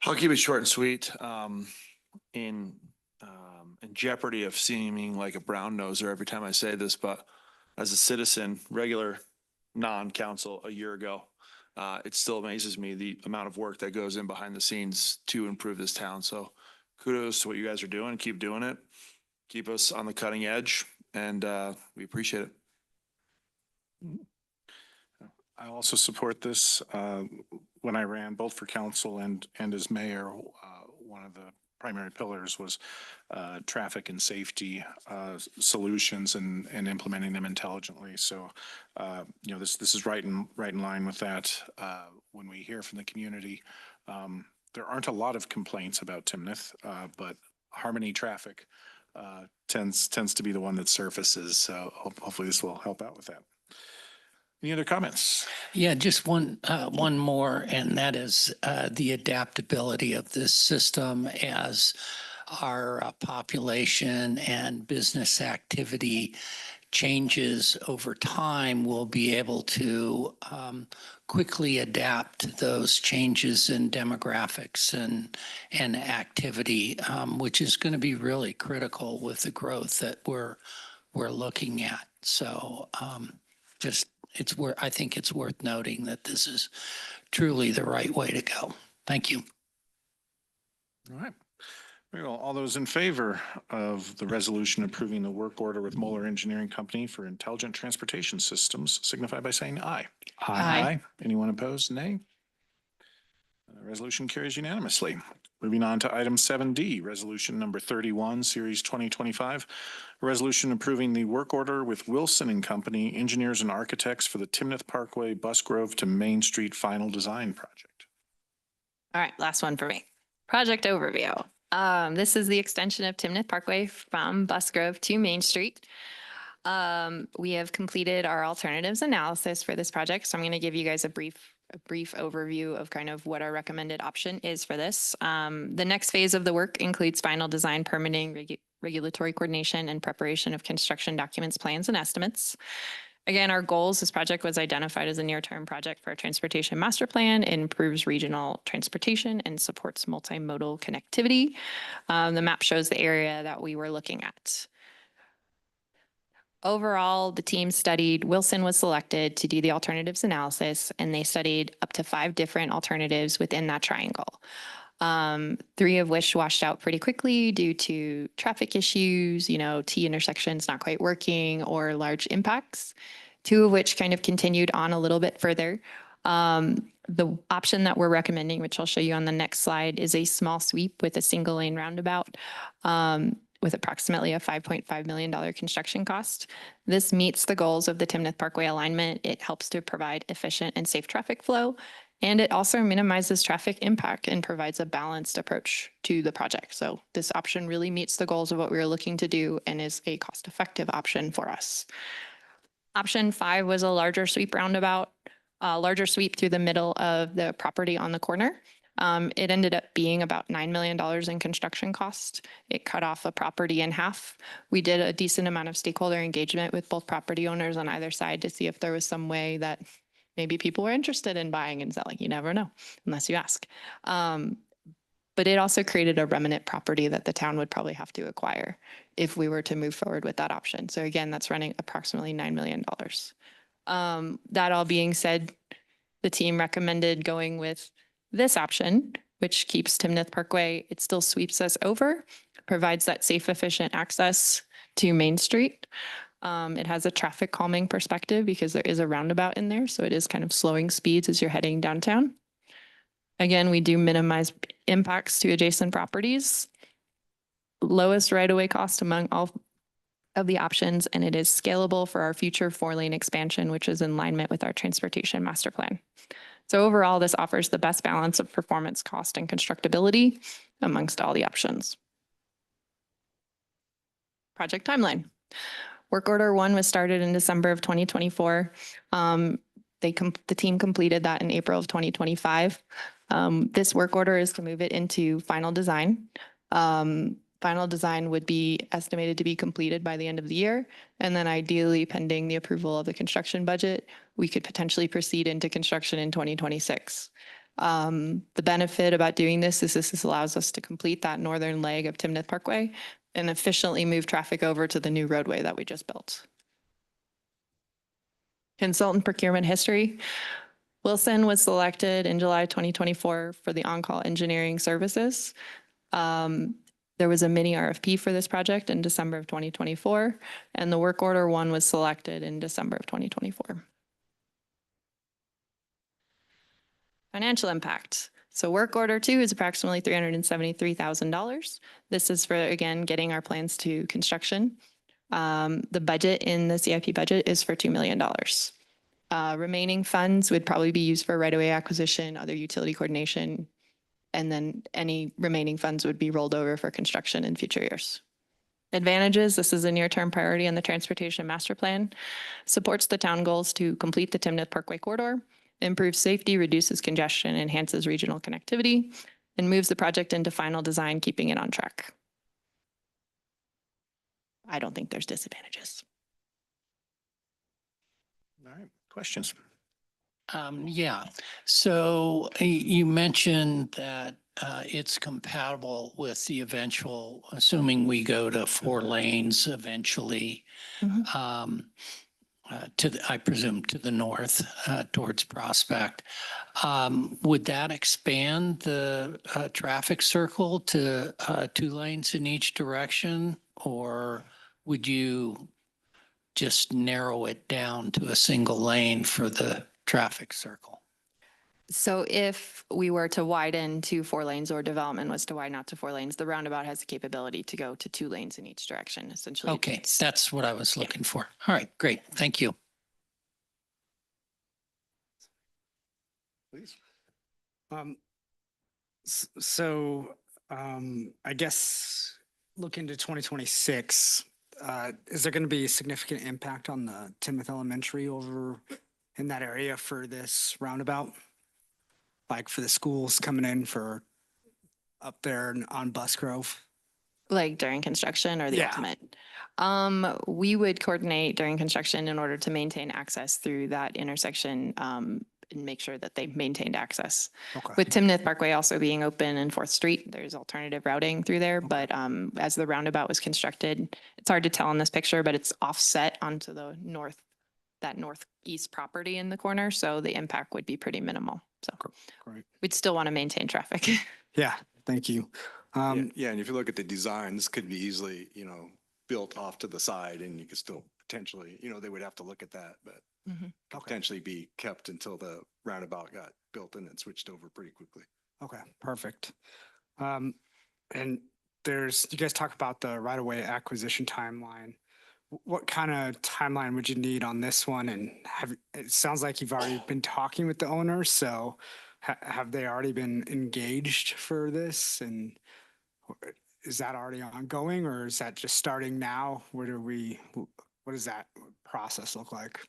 I'll keep it short and sweet. In jeopardy of seeming like a brown noser every time I say this, but as a citizen, regular non-council a year ago, it still amazes me the amount of work that goes in behind the scenes to improve this town. So kudos to what you guys are doing. Keep doing it. Keep us on the cutting edge, and we appreciate it. I also support this. When I ran both for council and as mayor, one of the primary pillars was traffic and safety solutions and implementing them intelligently. So, this is right in line with that. When we hear from the community, there aren't a lot of complaints about Timnath, but Harmony Traffic tends to be the one that surfaces. So hopefully this will help out with that. Any other comments? Yeah, just one more, and that is the adaptability of this system as our population and business activity changes over time. We'll be able to quickly adapt to those changes in demographics and activity, which is going to be really critical with the growth that we're looking at. So I think it's worth noting that this is truly the right way to go. Thank you. All right. Very well. All those in favor of the resolution approving the work order with Moeller Engineering Company for intelligent transportation systems signify by saying aye. Aye. Anyone opposed? Nay. Resolution carries unanimously. Moving on to item 7D, resolution number 31, series 2025. A resolution approving the work order with Wilson and Company, engineers and architects for the Timnath Parkway Bus Grove to Main Street final design project. All right, last one for me. Project overview. This is the extension of Timnath Parkway from Bus Grove to Main Street. We have completed our alternatives analysis for this project, so I'm going to give you guys a brief overview of kind of what our recommended option is for this. The next phase of the work includes final design, permitting, regulatory coordination, and preparation of construction documents, plans, and estimates. Again, our goals, this project was identified as a near-term project for a transportation master plan. It improves regional transportation and supports multimodal connectivity. The map shows the area that we were looking at. Overall, the team studied, Wilson was selected to do the alternatives analysis, and they studied up to 5 different alternatives within that triangle. 3 of which washed out pretty quickly due to traffic issues, T intersections not quite working, or large impacts. 2 of which kind of continued on a little bit further. The option that we're recommending, which I'll show you on the next slide, is a small sweep with a single lane roundabout, with approximately a $5.5 million construction cost. This meets the goals of the Timnath Parkway alignment. It helps to provide efficient and safe traffic flow, and it also minimizes traffic impact and provides a balanced approach to the project. So this option really meets the goals of what we were looking to do and is a cost-effective option for us. Option 5 was a larger sweep roundabout, larger sweep through the middle of the property on the corner. It ended up being about $9 million in construction cost. It cut off a property in half. We did a decent amount of stakeholder engagement with both property owners on either side to see if there was some way that maybe people were interested in buying and selling. You never know unless you ask. But it also created a remnant property that the town would probably have to acquire if we were to move forward with that option. So again, that's running approximately $9 million. That all being said, the team recommended going with this option, which keeps Timnath Parkway. It still sweeps us over, provides that safe, efficient access to Main Street. It has a traffic calming perspective because there is a roundabout in there. So it is kind of slowing speeds as you're heading downtown. Again, we do minimize impacts to adjacent properties. Lowest right-of-way cost among all of the options, and it is scalable for our future 4-lane expansion, which is in alignment with our transportation master plan. So overall, this offers the best balance of performance, cost, and constructability amongst all the options. Project timeline. Work order one was started in December of 2024. The team completed that in April of 2025. This work order is to move it into final design. Final design would be estimated to be completed by the end of the year. And then ideally, pending the approval of the construction budget, we could potentially proceed into construction in 2026. The benefit about doing this is this allows us to complete that northern leg of Timnath Parkway and efficiently move traffic over to the new roadway that we just built. Consultant procurement history. Wilson was selected in July 2024 for the on-call engineering services. There was a mini RFP for this project in December of 2024, and the work order one was selected in December of 2024. Financial impact. So work order two is approximately $373,000. This is for, again, getting our plans to construction. The budget in the CIP budget is for $2 million. Remaining funds would probably be used for right-of-way acquisition, other utility coordination, and then any remaining funds would be rolled over for construction in future years. Advantages, this is a near-term priority on the transportation master plan, supports the town goals to complete the Timnath Parkway corridor, improves safety, reduces congestion, enhances regional connectivity, and moves the project into final design, keeping it on track. I don't think there's disadvantages. All right, questions? Yeah, so you mentioned that it's compatible with the eventual, assuming we go to 4 lanes eventually, I presume to the north towards Prospect. Would that expand the traffic circle to 2 lanes in each direction? Or would you just narrow it down to a single lane for the traffic circle? So if we were to widen to 4 lanes or development was to widen out to 4 lanes, the roundabout has the capability to go to 2 lanes in each direction, essentially. Okay, that's what I was looking for. All right, great. Thank you. Please. I guess look into 2026, is there going to be a significant impact on the Timnath Elementary over in that area for this roundabout? Like for the schools coming in for up there on Bus Grove? Like during construction or the Yeah. ultimate? We would coordinate during construction in order to maintain access through that intersection, and make sure that they maintained access. Okay. With Timnath Parkway also being open and 4th Street, there's alternative routing through there. But as the roundabout was constructed, it's hard to tell in this picture, but it's offset onto the that northeast property in the corner. So the impact would be pretty minimal. So Great. we'd still want to maintain traffic. Yeah, thank you. Yeah, and if you look at the design, this could be easily, built off to the side and you could still potentially, they would have to look at that, but could potentially be kept until the roundabout got built and then switched over pretty quickly. Okay, perfect. And you guys talk about the right-of-way acquisition timeline. What kind of timeline would you need on this one? And it sounds like you've already been talking with the owners, so have they already been engaged for this? And is that already ongoing or is that just starting now? What does that process look like?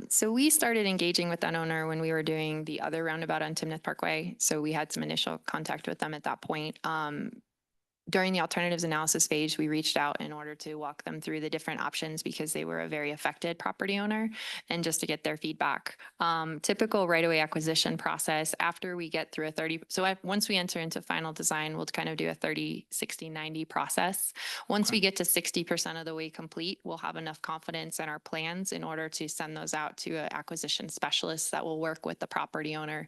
So we started engaging with that owner when we were doing the other roundabout on Timnath Parkway. So we had some initial contact with them at that point. During the alternatives analysis phase, we reached out in order to walk them through the different options because they were a very affected property owner and just to get their feedback. Typical right-of-way acquisition process after we get through once we enter into final design, we'll kind of do a 30, 60, 90 process. Once we get to 60% of the way complete, we'll have enough confidence in our plans in order to send those out to an acquisition specialist that will work with the property owner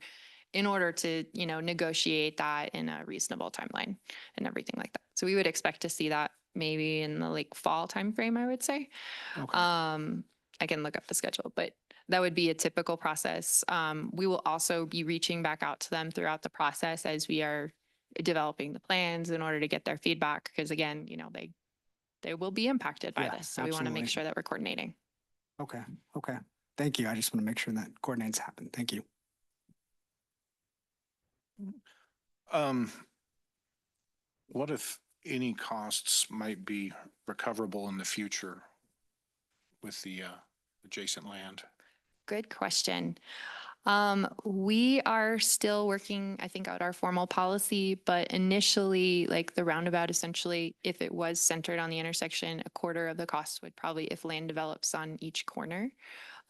in order to, negotiate that in a reasonable timeline and everything like that. So we would expect to see that maybe in the fall timeframe, I would say. Okay. I can look up the schedule, but that would be a typical process. We will also be reaching back out to them throughout the process as we are developing the plans in order to get their feedback. Because again, they will be impacted by this. So we want to make absolutely. sure that we're coordinating. Okay. Thank you. I just want to make sure that coordinates happen. Thank you. What if any costs might be recoverable in the future with the adjacent land? Good question. We are still working, I think, out our formal policy, but initially, like the roundabout, essentially, if it was centered on the intersection, a quarter of the cost would probably, if land develops on each corner.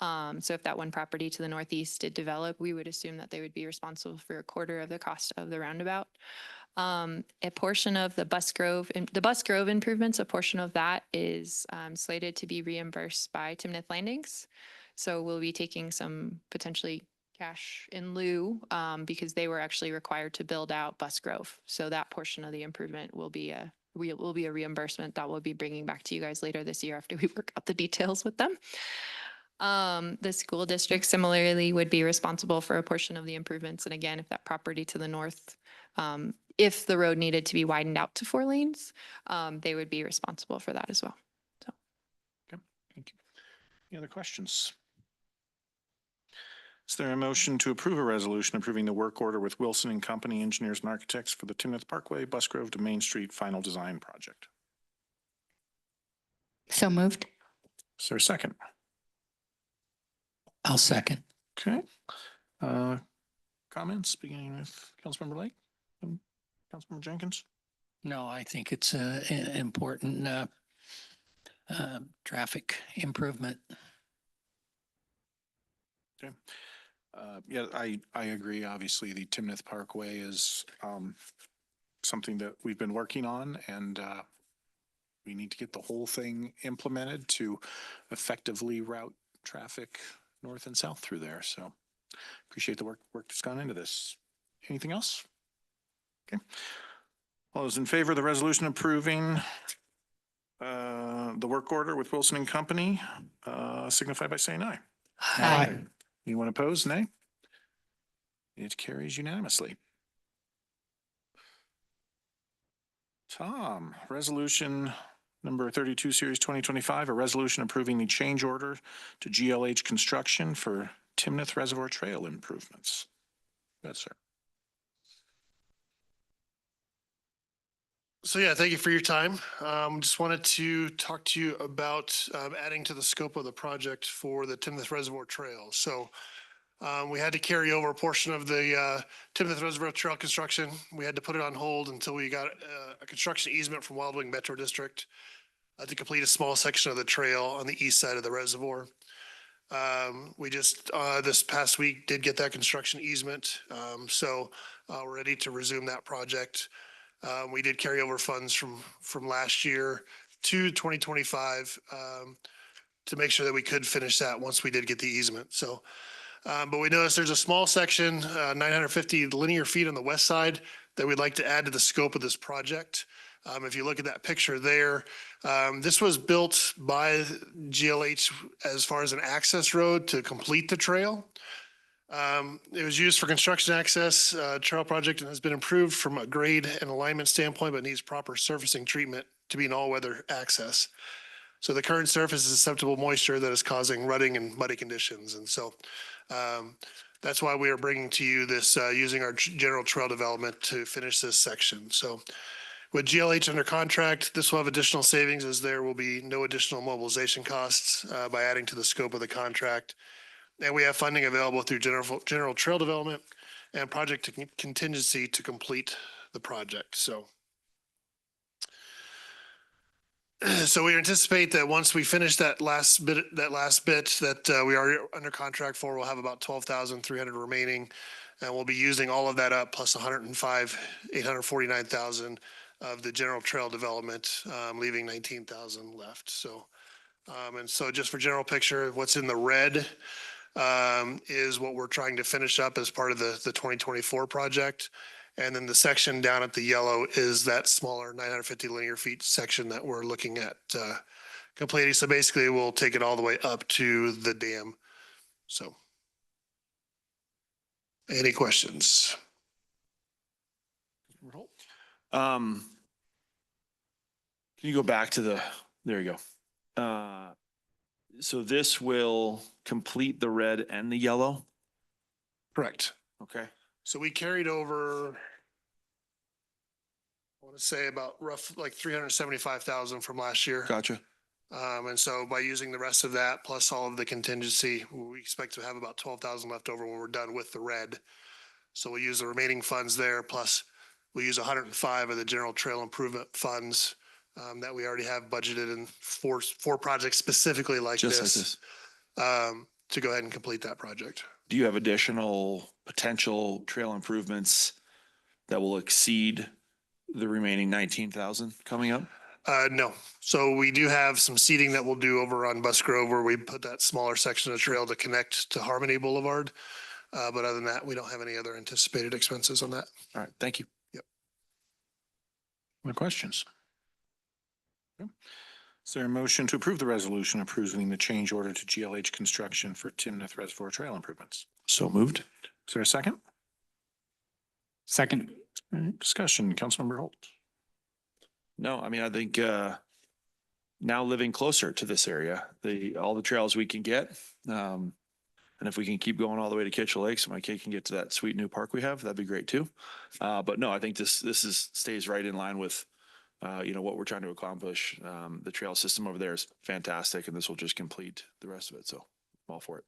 So if that one property to the northeast did develop, we would assume that they would be responsible for a quarter of the cost of the roundabout. A portion of the Bus Grove improvements, a portion of that is slated to be reimbursed by Timnath Landings. So we'll be taking some potentially cash in lieu because they were actually required to build out Bus Grove. So that portion of the improvement will be a reimbursement that we'll be bringing back to you guys later this year after we work out the details with them. The school district similarly would be responsible for a portion of the improvements. And again, if that property to the north, if the road needed to be widened out to 4 lanes, they would be responsible for that as well. So. Okay, thank you. Any other questions? Is there a motion to approve a resolution approving the work order with Wilson and Company Engineers and Architects for the Timnath Parkway, Bus Grove to Main Street Final Design Project? So moved. Is there a second? I'll second. Okay. Comments beginning with Councilmember Lake and Councilmember Jenkins? No, I think it's an important traffic improvement. Okay. Yeah, I agree. Obviously, the Timnath Parkway is something that we've been working on, and we need to get the whole thing implemented to effectively route traffic north and south through there. So appreciate the work that's gone into this. Anything else? Okay. All those in favor of the resolution approving the work order with Wilson and Company signify by saying aye. Aye. Anyone opposed? Nay. It carries unanimously. Tom, resolution number 32, series 2025, a resolution approving the change order to GLH Construction for Timnath Reservoir Trail improvements. Go ahead, sir. So yeah, thank you for your time. Just wanted to talk to you about adding to the scope of the project for the Timnath Reservoir Trail. So we had to carry over a portion of the Timnath Reservoir Trail construction. We had to put it on hold until we got a construction easement from Wild Wing Metro District to complete a small section of the trail on the east side of the reservoir. We just this past week did get that construction easement, so we're ready to resume that project. We did carry over funds from last year to 2025 to make sure that we could finish that once we did get the easement. So, but we noticed there's a small section, 950 linear feet on the west side that we'd like to add to the scope of this project. If you look at that picture there, this was built by GLH as far as an access road to complete the trail. It was used for construction access trail project and has been improved from a grade and alignment standpoint, but needs proper surfacing treatment to be an all-weather access. So the current surface is susceptible to moisture that is causing rutting and muddy conditions. And so that's why we are bringing to you this using our general trail development to finish this section. So with GLH under contract, this will have additional savings as there will be no additional mobilization costs by adding to the scope of the contract. And we have funding available through general trail development and project contingency to complete the project. So we anticipate that once we finish that last bit that we are under contract for, we'll have about 12,300 remaining, and we'll be using all of that up plus 849,000 of the general trail development, leaving 19,000 left. So, and so just for general picture, what's in the red is what we're trying to finish up as part of the 2024 project. And then the section down at the yellow is that smaller 950 linear feet section that we're looking at completing. So basically we'll take it all the way up to the dam. So any questions? Can you go back to there you go. So this will complete the red and the yellow? Correct. Okay. So we carried over, I want to say about like 375,000 from last year. Gotcha. And so by using the rest of that, plus all of the contingency, we expect to have about 12,000 left over when we're done with the red. So we'll use the remaining funds there, plus we'll use 105 of the general trail improvement funds that we already have budgeted in four projects specifically like Just like this, this. to go ahead and complete that project. Do you have additional potential trail improvements that will exceed the remaining 19,000 coming up? No. So we do have some seating that we'll do over on Bus Grove where we put that smaller section of trail to connect to Harmony Boulevard. But other than that, we don't have any other anticipated expenses on that. All right, thank you. Other questions? Okay. Is there a motion to approve the resolution approving the change order to GLH Construction for Timnath Reservoir Trail improvements? So moved. Is there a second? Second. All right, discussion, Councilmember Holt. No, I mean, I think now living closer to this area, all the trails we can get. And if we can keep going all the way to Kitchell Lake, so my kid can get to that sweet new park we have, that'd be great too. But no, I think this stays right in line with what we're trying to accomplish. The trail system over there is fantastic, and this will just complete the rest of it. So I'm all for it.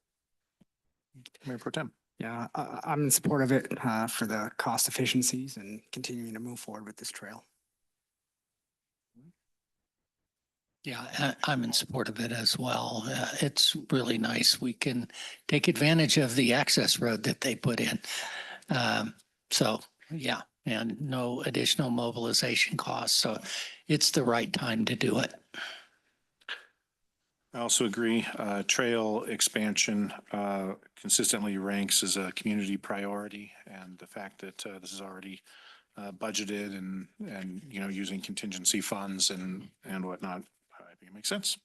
Mayor Pro Tem. Yeah, I'm in support of it for the cost efficiencies and continuing to move forward with this trail. Yeah, I'm in support of it as well. It's really nice. We can take advantage of the access road that they put in. So, yeah, and no additional mobilization costs. So it's the right time to do it. I also agree, trail expansion consistently ranks as a community priority, and the fact that this is already budgeted and using contingency funds and whatnot, I think it makes sense.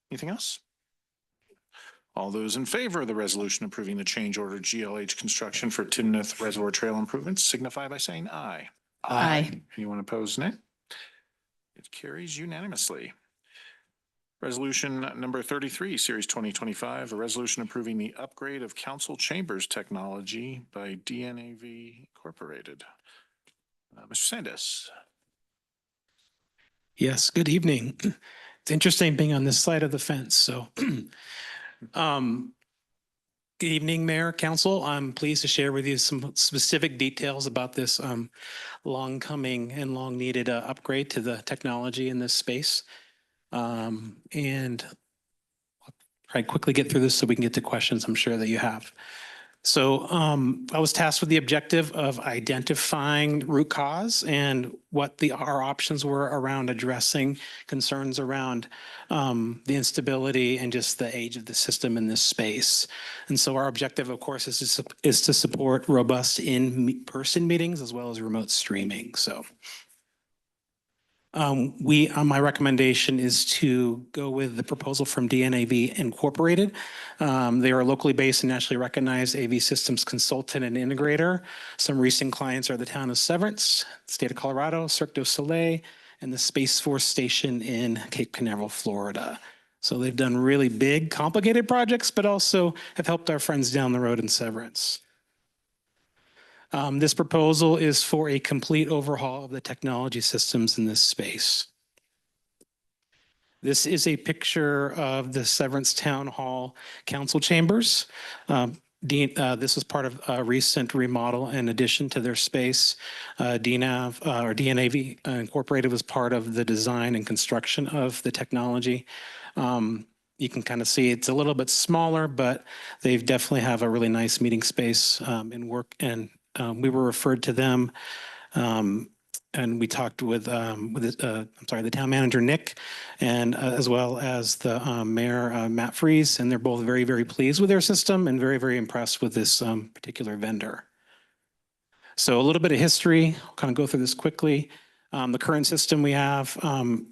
Anything else? All those in favor of the resolution approving the change order GLH Construction for Timnath Reservoir Trail improvements signify by saying aye. Aye. Anyone opposed, nay? It carries unanimously. Resolution number 33, Series 2025, a resolution approving the upgrade of council chambers technology by DNAV Incorporated. Mr. Sandus. Yes, good evening. It's interesting being on this side of the fence, so. Good evening, Mayor, Council. I'm pleased to share with you some specific details about this long coming and long needed upgrade to the technology in this space. And I'll try to quickly get through this so we can get to questions I'm sure that you have. So I was tasked with the objective of identifying root cause and what our options were around addressing concerns around the instability and just the age of the system in this space. And so our objective, of course, is to support robust in-person meetings as well as remote streaming. So my recommendation is to go with the proposal from DNAV Incorporated. They are a locally based and nationally recognized AV systems consultant and integrator. Some recent clients are the town of Severance, state of Colorado, Cirque du Soleil, and the Space Force Station in Cape Canaveral, Florida. So they've done really big, complicated projects, but also have helped our friends down the road in Severance. This proposal is for a complete overhaul of the technology systems in this space. This is a picture of the Severance Town Hall Council Chambers. This was part of a recent remodel in addition to their space. DNAV Incorporated was part of the design and construction of the technology. You can kind of see it's a little bit smaller, but they definitely have a really nice meeting space and work. And we were referred to them, and we talked with the town manager, Nick, and as well as the mayor, Matt Freeze, and they're both very, very pleased with their system and very, very impressed with this particular vendor. So a little bit of history, I'll kind of go through this quickly. The current system we have,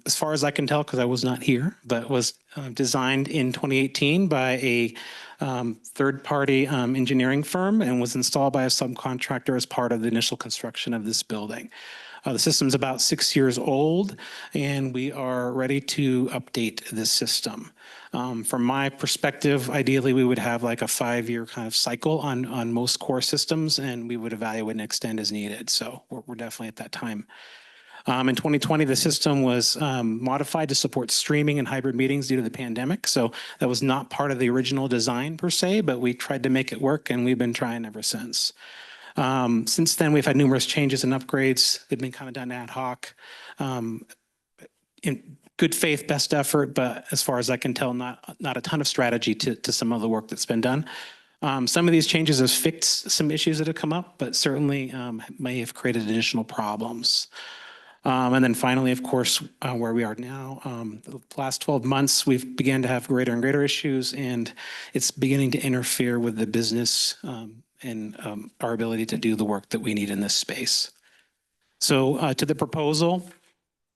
as far as I can tell, because I was not here, but was designed in 2018 by a third-party engineering firm and was installed by a subcontractor as part of the initial construction of this building. The system's about 6 years old, and we are ready to update this system. From my perspective, ideally, we would have like a 5-year kind of cycle on most core systems, and we would evaluate and extend as needed. So we're definitely at that time. In 2020, the system was modified to support streaming and hybrid meetings due to the pandemic. So that was not part of the original design per se, but we tried to make it work and we've been trying ever since. Since then, we've had numerous changes and upgrades. They've been kind of done ad hoc. In good faith, best effort, but as far as I can tell, not a ton of strategy to some of the work that's been done. Some of these changes have fixed some issues that have come up, but certainly may have created additional problems. And then finally, of course, where we are now, the last 12 months, we've began to have greater and greater issues, and it's beginning to interfere with the business and our ability to do the work that we need in this space. So to the proposal,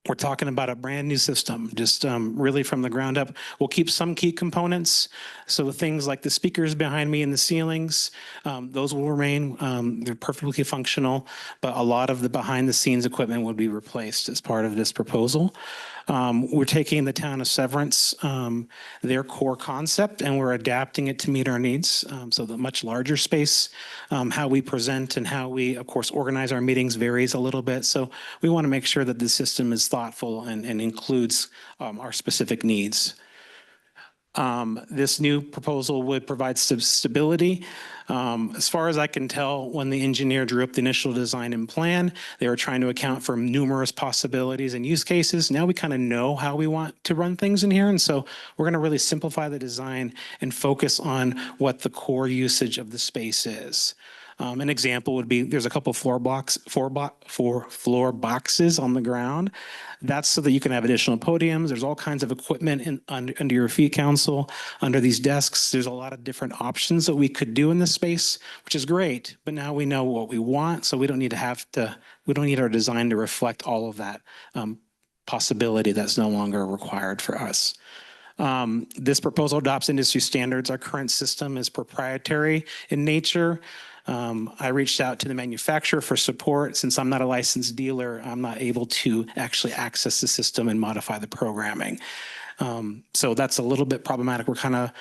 we're talking about a brand new system, just really from the ground up. We'll keep some key components. So things like the speakers behind me and the ceilings, those will remain. They're perfectly functional, but a lot of the behind the scenes equipment would be replaced as part of this proposal. We're taking the town of Severance, their core concept, and we're adapting it to meet our needs. So the much larger space, how we present and how we, of course, organize our meetings varies a little bit. So we want to make sure that the system is thoughtful and includes our specific needs. This new proposal would provide stability. As far as I can tell, when the engineer drew up the initial design and plan, they were trying to account for numerous possibilities and use cases. Now we kind of know how we want to run things in here. And so we're going to really simplify the design and focus on what the core usage of the space is. An example would be there's a couple floor boxes on the ground. That's so that you can have additional podiums. There's all kinds of equipment under your feet, council, under these desks. There's a lot of different options that we could do in this space, which is great. But now we know what we want, so we don't need our design to reflect all of that possibility that's no longer required for us. This proposal adopts industry standards. Our current system is proprietary in nature. I reached out to the manufacturer for support. Since I'm not a licensed dealer, I'm not able to actually access the system and modify the programming. So that's a little bit problematic. We're kind of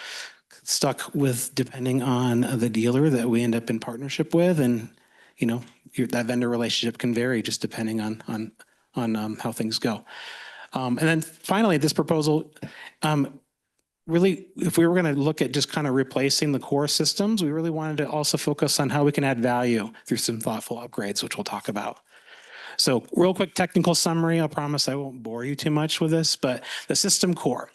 stuck with depending on the dealer that we end up in partnership with. And, you know, that vendor relationship can vary just depending on how things go. And then finally, this proposal, really, if we were going to look at just kind of replacing the core systems, we really wanted to also focus on how we can add value through some thoughtful upgrades, which we'll talk about. So real quick technical summary. I promise I won't bore you too much with this, but the system core.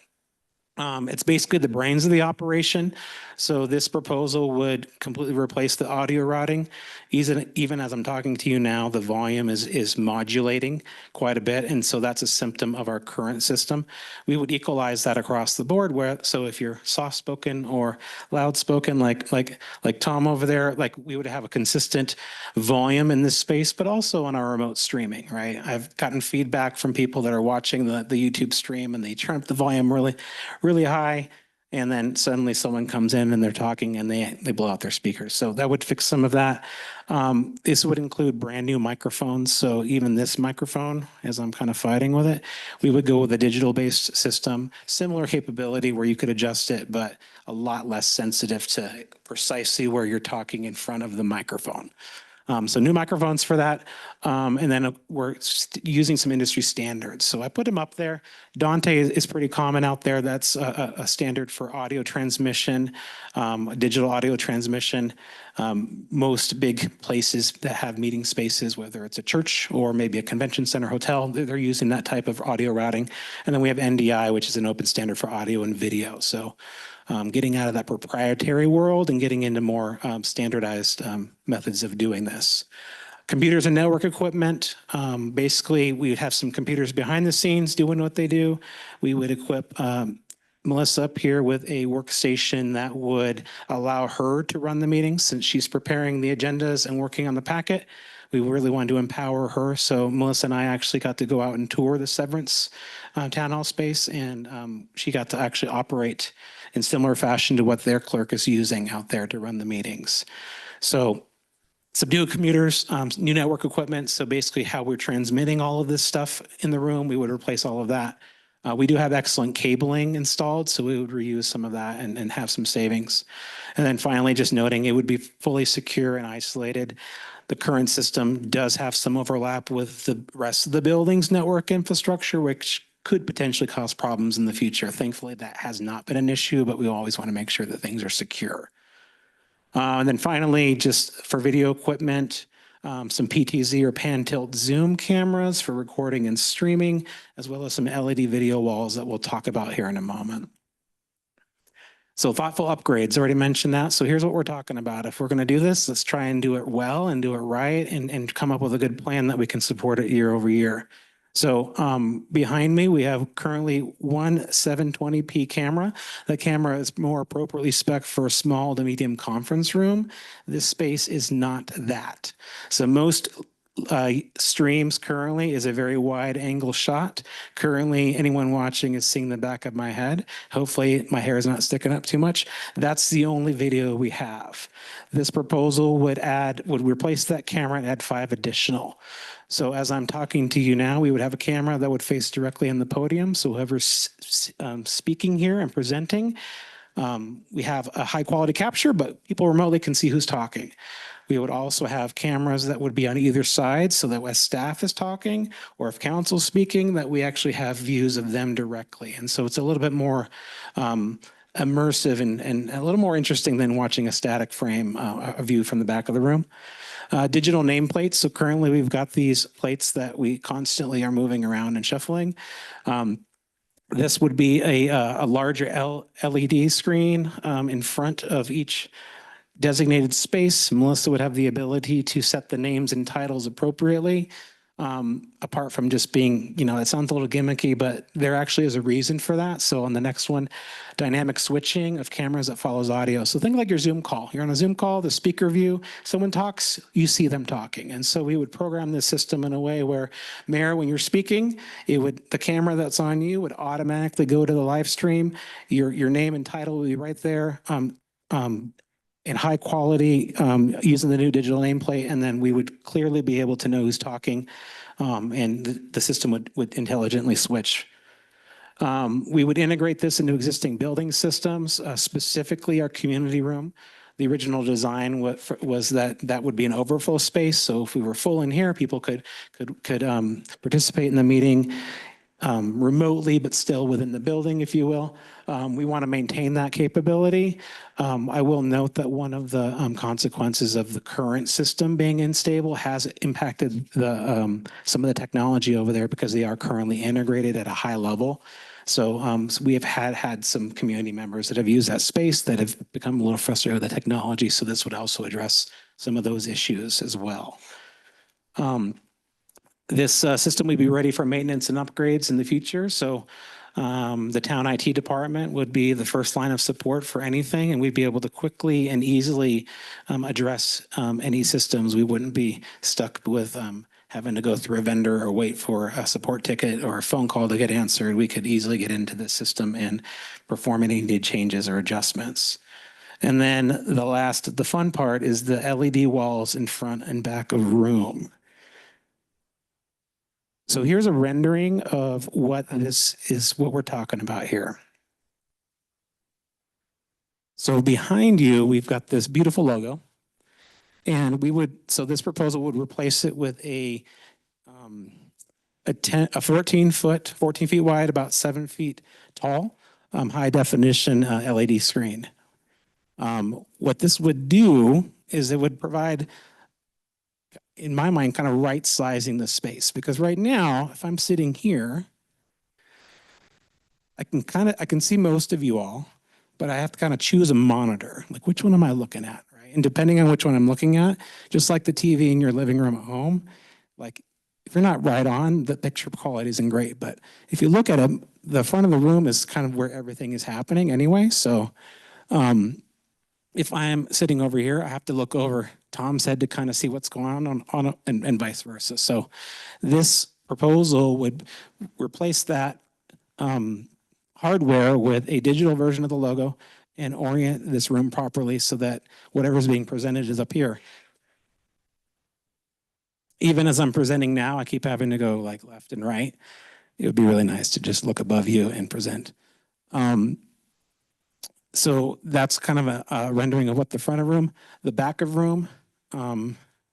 It's basically the brains of the operation. So this proposal would completely replace the audio routing. Even as I'm talking to you now, the volume is modulating quite a bit. And so that's a symptom of our current system. We would equalize that across the board so if you're soft-spoken or loud-spoken, like Tom over there, like we would have a consistent volume in this space, but also on our remote streaming, right? I've gotten feedback from people that are watching the YouTube stream and they turn up the volume really high, and then suddenly someone comes in and they're talking and they blow out their speakers. So that would fix some of that. This would include brand new microphones. So even this microphone, as I'm kind of fighting with it, we would go with a digital-based system, similar capability where you could adjust it, but a lot less sensitive to precisely where you're talking in front of the microphone. So new microphones for that. And then we're using some industry standards. So I put them up there. Dante is pretty common out there. That's a standard for audio transmission, digital audio transmission. Most big places that have meeting spaces, whether it's a church or maybe a convention center, hotel, they're using that type of audio routing. And then we have NDI, which is an open standard for audio and video. So getting out of that proprietary world and getting into more standardized methods of doing this. Computers and network equipment, basically we would have some computers behind the scenes doing what they do. We would equip Melissa up here with a workstation that would allow her to run the meetings since she's preparing the agendas and working on the packet. We really wanted to empower her. So Melissa and I actually got to go out and tour the Severance town hall space, and she got to actually operate in similar fashion to what their clerk is using out there to run the meetings. So some new computers, new network equipment. So basically how we're transmitting all of this stuff in the room, we would replace all of that. We do have excellent cabling installed, so we would reuse some of that and have some savings. And then finally, just noting it would be fully secure and isolated. The current system does have some overlap with the rest of the building's network infrastructure, which could potentially cause problems in the future. Thankfully, that has not been an issue, but we always want to make sure that things are secure. And then finally, just for video equipment, some PTZ or pan tilt zoom cameras for recording and streaming, as well as some LED video walls that we'll talk about here in a moment. So thoughtful upgrades, already mentioned that. So here's what we're talking about. If we're going to do this, let's try and do it well and do it right and come up with a good plan that we can support it year over year. So behind me, we have currently one 720p camera. The camera is more appropriately spec'd for a small to medium conference room. This space is not that. So most streams currently is a very wide angle shot. Currently, anyone watching is seeing the back of my head. Hopefully my hair is not sticking up too much. That's the only video we have. This proposal would replace that camera and add 5 additional. So as I'm talking to you now, we would have a camera that would face directly on the podium. So whoever's speaking here and presenting, we have a high quality capture, but people remotely can see who's talking. We would also have cameras that would be on either side so that as staff is talking or if council's speaking, that we actually have views of them directly. And so it's a little bit more immersive and a little more interesting than watching a static frame, a view from the back of the room. Digital nameplates. So currently we've got these plates that we constantly are moving around and shuffling. This would be a larger LED screen in front of each designated space. Melissa would have the ability to set the names and titles appropriately. Apart from just being, it sounds a little gimmicky, but there actually is a reason for that. So on the next one, dynamic switching of cameras that follows audio. So think like your Zoom call. You're on a Zoom call, the speaker view, someone talks, you see them talking. And so we would program this system in a way where, Mayor, when you're speaking, the camera that's on you would automatically go to the live stream. Your name and title will be right there. In high quality using the new digital nameplate, and then we would clearly be able to know who's talking, and the system would intelligently switch. We would integrate this into existing building systems, specifically our community room. The original design was that would be an overflow space, so if we were full in here, people could participate in the meeting remotely, but still within the building, if you will. We want to maintain that capability. I will note that one of the consequences of the current system being unstable has impacted some of the technology over there because they are currently integrated at a high level. So we have had some community members that have used that space that have become a little frustrated with the technology. So this would also address some of those issues as well. This system would be ready for maintenance and upgrades in the future. So the town IT department would be the first line of support for anything, and we'd be able to quickly and easily address any systems. We wouldn't be stuck with having to go through a vendor or wait for a support ticket or a phone call to get answered. We could easily get into the system and perform any needed changes or adjustments. And then the fun part is the LED walls in front and back of room. So here's a rendering of what we're talking about here. So behind you, we've got this beautiful logo. And this proposal would replace it with a 14 feet wide, about 7 feet tall, high definition LED screen. What this would do is it would provide, in my mind, kind of right sizing the space, because right now, if I'm sitting here, I can see most of you all, but I have to kind of choose a monitor. Like, which one am I looking at, right? And depending on which one I'm looking at, just like the TV in your living room at home, like if you're not right on, the picture quality isn't great. But if you look at it, the front of the room is kind of where everything is happening anyway. So if I'm sitting over here, I have to look over Tom's head to kind of see what's going on and vice versa. So this proposal would replace that hardware with a digital version of the logo and orient this room properly so that whatever's being presented is up here. Even as I'm presenting now, I keep having to go like left and right. it would be really nice to just look above you and present. So that's kind of a rendering of what the front of room, the back of room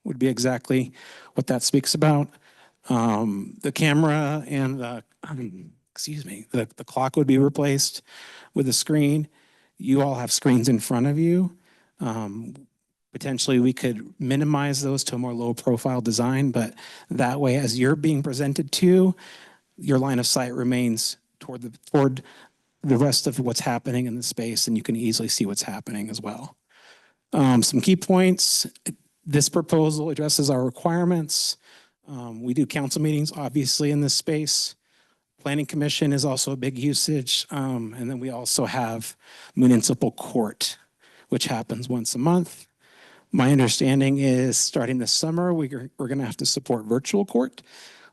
would be exactly what that speaks about. The camera and the, excuse me, the clock would be replaced with a screen. You all have screens in front of you. Potentially we could minimize those to a more low profile design, but that way as you're being presented to, your line of sight remains toward the rest of what's happening in the space, and you can easily see what's happening as well. Some key points. This proposal addresses our requirements. We do council meetings, obviously, in this space. Planning Commission is also a big usage. And then we also have municipal court, which happens once a month. My understanding is starting this summer, we're going to have to support virtual court,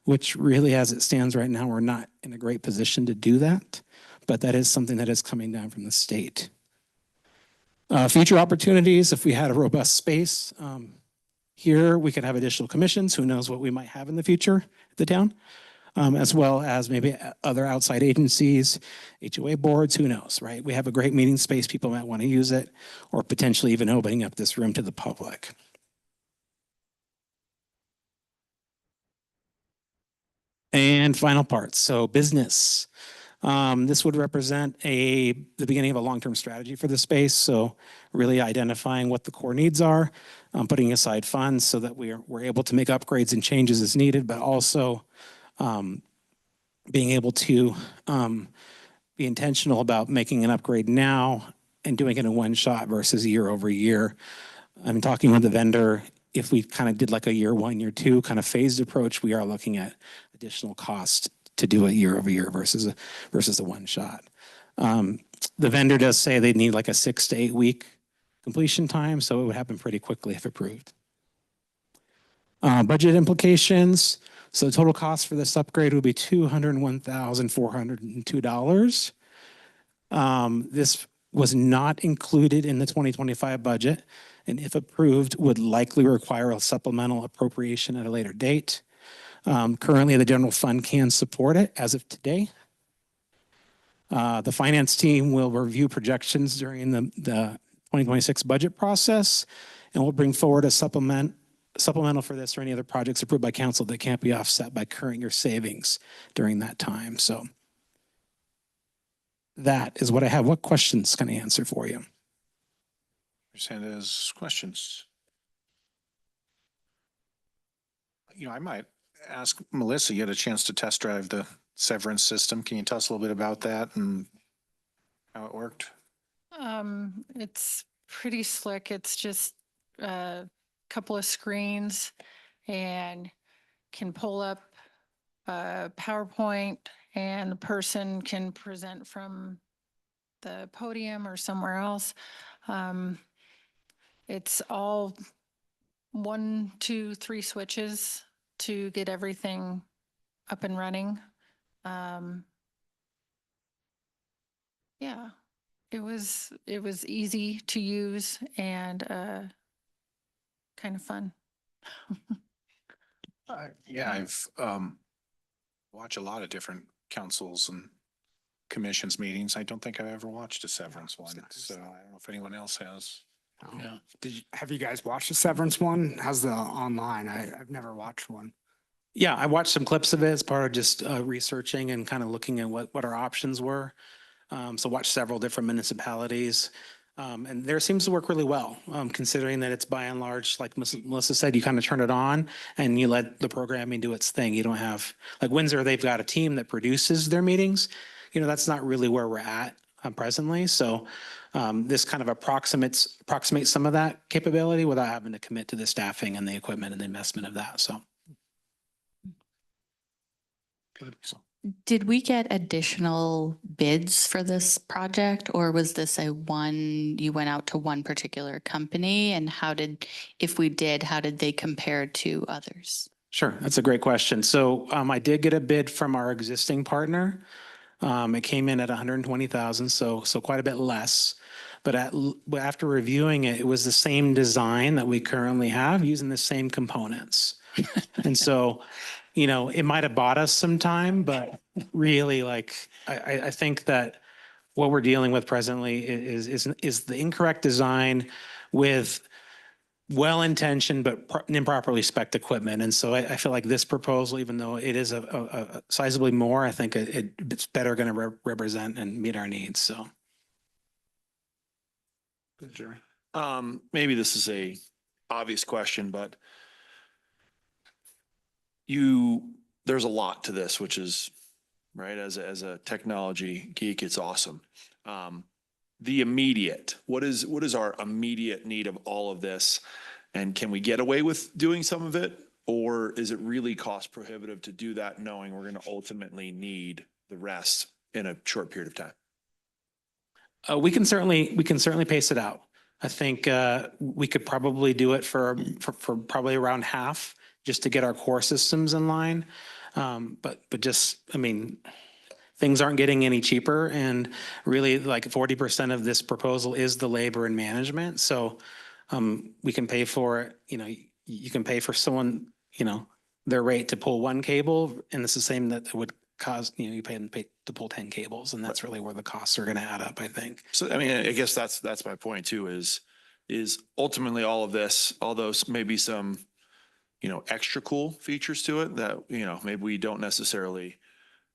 which really, as it stands right now, we're not in a great position to do that. But that is something that is coming down from the state. Future opportunities, if we had a robust space, here we could have additional commissions. Who knows what we might have in the future at the town, as well as maybe other outside agencies, HOA boards, who knows, right? We have a great meeting space. People might want to use it, or potentially even opening up this room to the public. And final part, so business. This would represent the beginning of a long-term strategy for the space. So really identifying what the core needs are, putting aside funds so that we're able to make upgrades and changes as needed, but also being able to be intentional about making an upgrade now and doing it in one shot versus year over year. I'm talking with the vendor. If we kind of did like a year one, year two kind of phased approach, we are looking at additional cost to do it year over year versus the one shot. The vendor does say they need like a 6 to 8 week completion time, so it would happen pretty quickly if approved. Budget implications. So the total cost for this upgrade would be $201,402. This was not included in the 2025 budget, and if approved, would likely require a supplemental appropriation at a later date. Currently, the general fund can support it as of today. The finance team will review projections during the 2026 budget process, and will bring forward a supplemental for this or any other projects approved by council that can't be offset by current year savings during that time. So that is what I have. What questions can I answer for you? Hernandez, questions? I might ask Melissa, you had a chance to test drive the Severance system. Can you tell us a little bit about that and how it worked? It's pretty slick. It's just a couple of screens and can pull up PowerPoint, and the person can present from the podium or somewhere else. It's all 1, 2, 3 switches to get everything up and running. Yeah, it was easy to use and kind of fun. Yeah, I've watched a lot of different councils and commissions meetings. I don't think I've ever watched a Severance one, so I don't know if anyone else has. Yeah. Have you guys watched the Severance one? How's the online? I've never watched one. Yeah, I watched some clips of it as part of just researching and kind of looking at what our options were. So watched several different municipalities. And there seems to work really well, considering that it's by and large, like Melissa said, you kind of turn it on and you let the programming do its thing. You don't have, like Windsor, they've got a team that produces their meetings. That's not really where we're at presently. So this kind of approximates some of that capability without having to commit to the staffing and the equipment and the investment of that. So. Good. So Did we get additional bids for this project, or was this you went out to one particular company? And if we did, how did they compare to others? Sure, that's a great question. So I did get a bid from our existing partner. It came in at 120,000, so quite a bit less. But after reviewing it, it was the same design that we currently have using the same components. And so, you know, it might have bought us some time, but really like, I think that what we're dealing with presently is the incorrect design with well-intentioned but improperly spec'd equipment. And so I feel like this proposal, even though it is a sizably more, I think it's better going to represent and meet our needs. So. Good, Jerry. Maybe this is a obvious question, but there's a lot to this, which is, right, as a technology geek, it's awesome. The immediate, what is our immediate need of all of this? And can we get away with doing some of it? Or is it really cost prohibitive to do that, knowing we're going to ultimately need the rest in a short period of time? We can certainly pace it out. I think we could probably do it for probably around half just to get our core systems in line. But just, I mean, things aren't getting any cheaper, and really like 40% of this proposal is the labor and management. So we can pay for it. You know, you can pay for someone, you know, their rate to pull one cable, and it's the same that it would cost, you know, you pay to pull 10 cables, and that's really where the costs are going to add up, I think. So, I mean, I guess that's my point too, is ultimately all of this, all those maybe some, you know, extra cool features to it that, you know, maybe we don't necessarily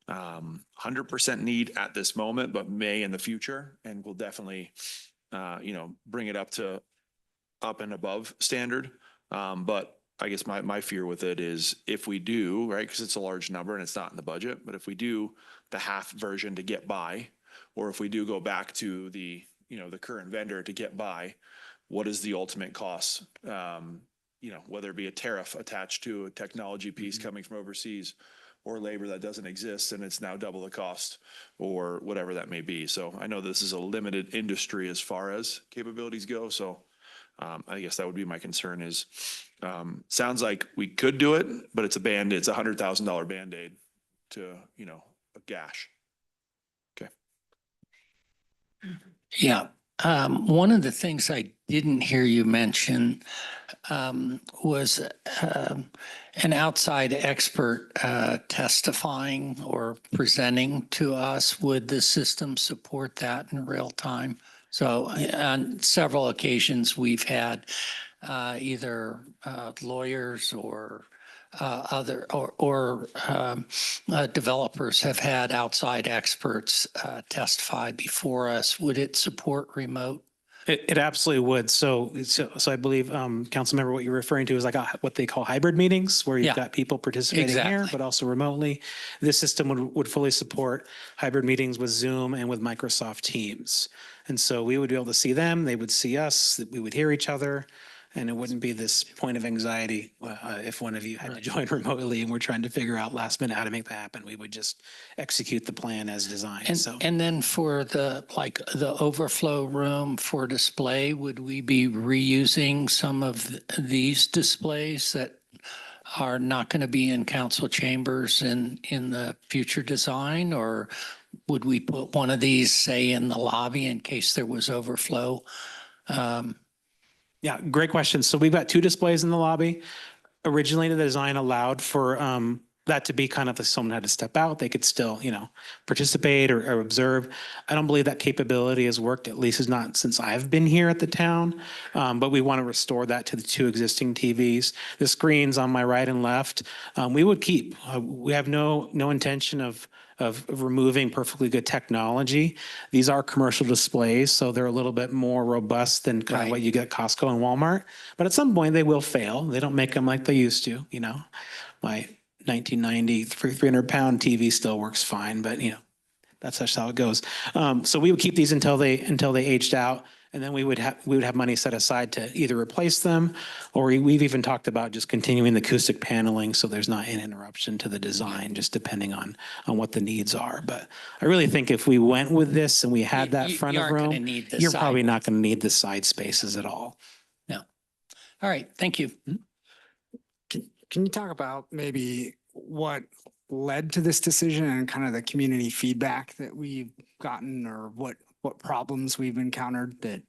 100% need at this moment, but may in the future, and will definitely, you know, bring it up and above standard. But I guess my fear with it is if we do, right, because it's a large number and it's not in the budget, but if we do the half version to get by, or if we do go back to the, you know, the current vendor to get by, what is the ultimate cost? You know, whether it be a tariff attached to a technology piece coming from overseas, or labor that doesn't exist and it's now double the cost, or whatever that may be. So I know this is a limited industry as far as capabilities go. So I guess that would be my concern is, sounds like we could do it, but it's a Band-Aid, it's $100,000 Band-Aid to, you know, a gash. Okay. Yeah. One of the things I didn't hear you mention was an outside expert testifying or presenting to us. Would the system support that in real time? So on several occasions, we've had either lawyers or other developers have had outside experts testify before us. Would it support remote? It absolutely would. So I believe, Councilmember, what you're referring to is like what they call hybrid meetings, where you've Yeah. got people participating here, Exactly. but also remotely. This system would fully support hybrid meetings with Zoom and with Microsoft Teams. And so we would be able to see them, they would see us, we would hear each other, and it wouldn't be this point of anxiety if one of you had to join remotely and we're trying to figure out last minute how to make that happen. We would just execute the plan as designed. And then for the overflow room for display, would we be reusing some of these displays that are not going to be in council chambers in the future design? Or would we put one of these, say, in the lobby in case there was overflow? Yeah, great question. So we've got 2 displays in the lobby. Originally, the design allowed for that to be kind of if someone had to step out, they could still, you know, participate or observe. I don't believe that capability has worked, at least not since I've been here at the town. But we want to restore that to the 2 existing TVs. The screens on my right and left, we would keep. We have no intention of removing perfectly good technology. These are commercial displays, so they're a little bit more robust than kind of what you get at Costco and Walmart. But at some point, they will fail. They don't make them like they used to, you know. My 1990 300-pound TV still works fine, but, you know, that's just how it goes. So we would keep these until they aged out, and then we would have money set aside to either replace them, or we've even talked about just continuing the acoustic paneling so there's not an interruption to the design, just depending on what the needs are. But I really think if we went with this and we had that front of room, you're probably not going to need the side spaces at all. No. All right. Thank you. Can you talk about maybe what led to this decision and kind of the community feedback that we've gotten, or what problems we've encountered that,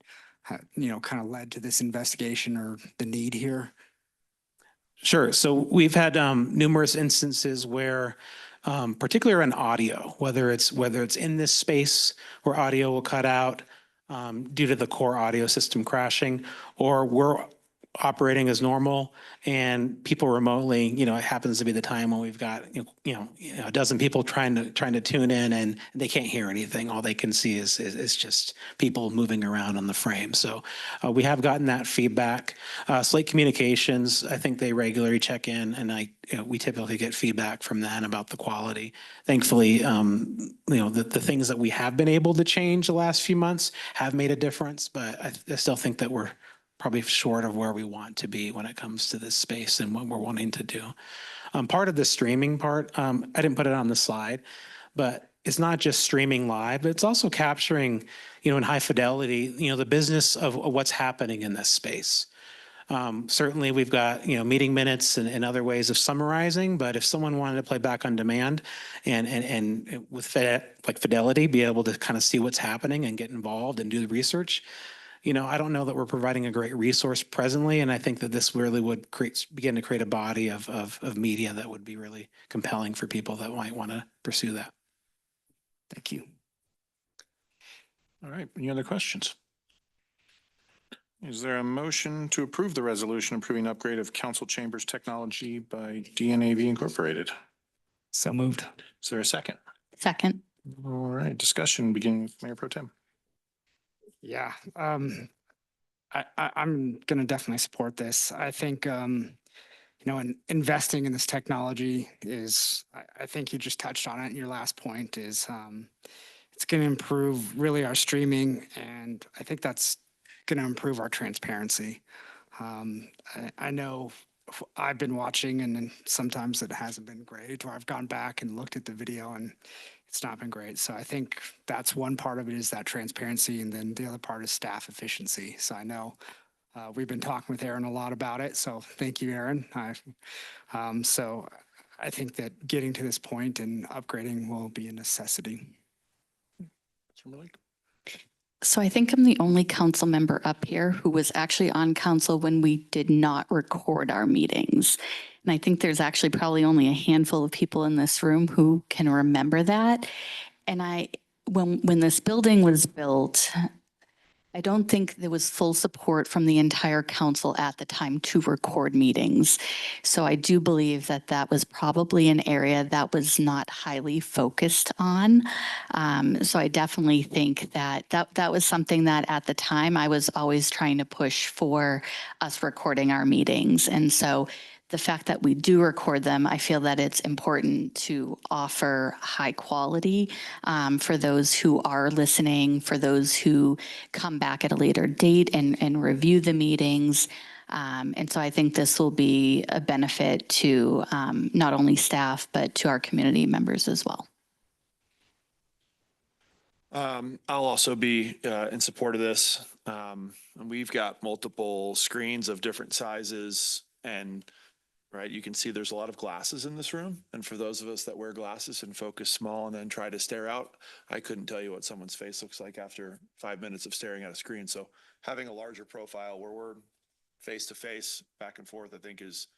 you know, kind of led to this investigation or the need here? Sure. So we've had numerous instances where, particularly around audio, whether it's in this space where audio will cut out due to the core audio system crashing, or we're operating as normal and people remotely, it happens to be the time when we've got a dozen people trying to tune in and they can't hear anything. All they can see is just people moving around on the frame. So we have gotten that feedback. Slate Communications, I think they regularly check in, and we typically get feedback from them about the quality. Thankfully, the things that we have been able to change the last few months have made a difference, but I still think that we're probably short of where we want to be when it comes to this space and what we're wanting to do. Part of the streaming part, I didn't put it on the slide, but it's not just streaming live, but it's also capturing, in high fidelity, the business of what's happening in this space. Certainly we've got, meeting minutes and other ways of summarizing, but if someone wanted to play back on demand and with fidelity, be able to kind of see what's happening and get involved and do the research, I don't know that we're providing a great resource presently, and I think that this really would begin to create a body of media that would be really compelling for people that might want to pursue that. Thank you. All right, any other questions? Is there a motion to approve the resolution approving upgrade of council chambers technology by DNAV Incorporated? So moved. Is there a second? Second. All right, discussion beginning with Mayor Pro Tem. Yeah, I'm going to definitely support this. I think, investing in this technology is, I think you just touched on it in your last point, is it's going to improve really our streaming, and I think that's going to improve our transparency. I know I've been watching, and then sometimes it hasn't been great, or I've gone back and looked at the video and it's not been great. So I think that's one part of it, is that transparency. And then the other part is staff efficiency. So I know we've been talking with Aaron a lot about it. So thank you, Aaron. So I think that getting to this point and upgrading will be a necessity. So I think I'm the only council member up here who was actually on council when we did not record our meetings. And I think there's actually probably only a handful of people in this room who can remember that. And when this building was built, I don't think there was full support from the entire council at the time to record meetings. So I do believe that that was probably an area that was not highly focused on. So I definitely think that was something that at the time I was always trying to push for us recording our meetings. And so the fact that we do record them, I feel that it's important to offer high quality for those who are listening, for those who come back at a later date and review the meetings. And so I think this will be a benefit to not only staff, but to our community members as well. I'll also be in support of this. And we've got multiple screens of different sizes, and right, you can see there's a lot of glasses in this room. And for those of us that wear glasses and focus small and then try to stare out, I couldn't tell you what someone's face looks like after 5 minutes of staring at a screen. So having a larger profile where we're face to face, back and forth, I think is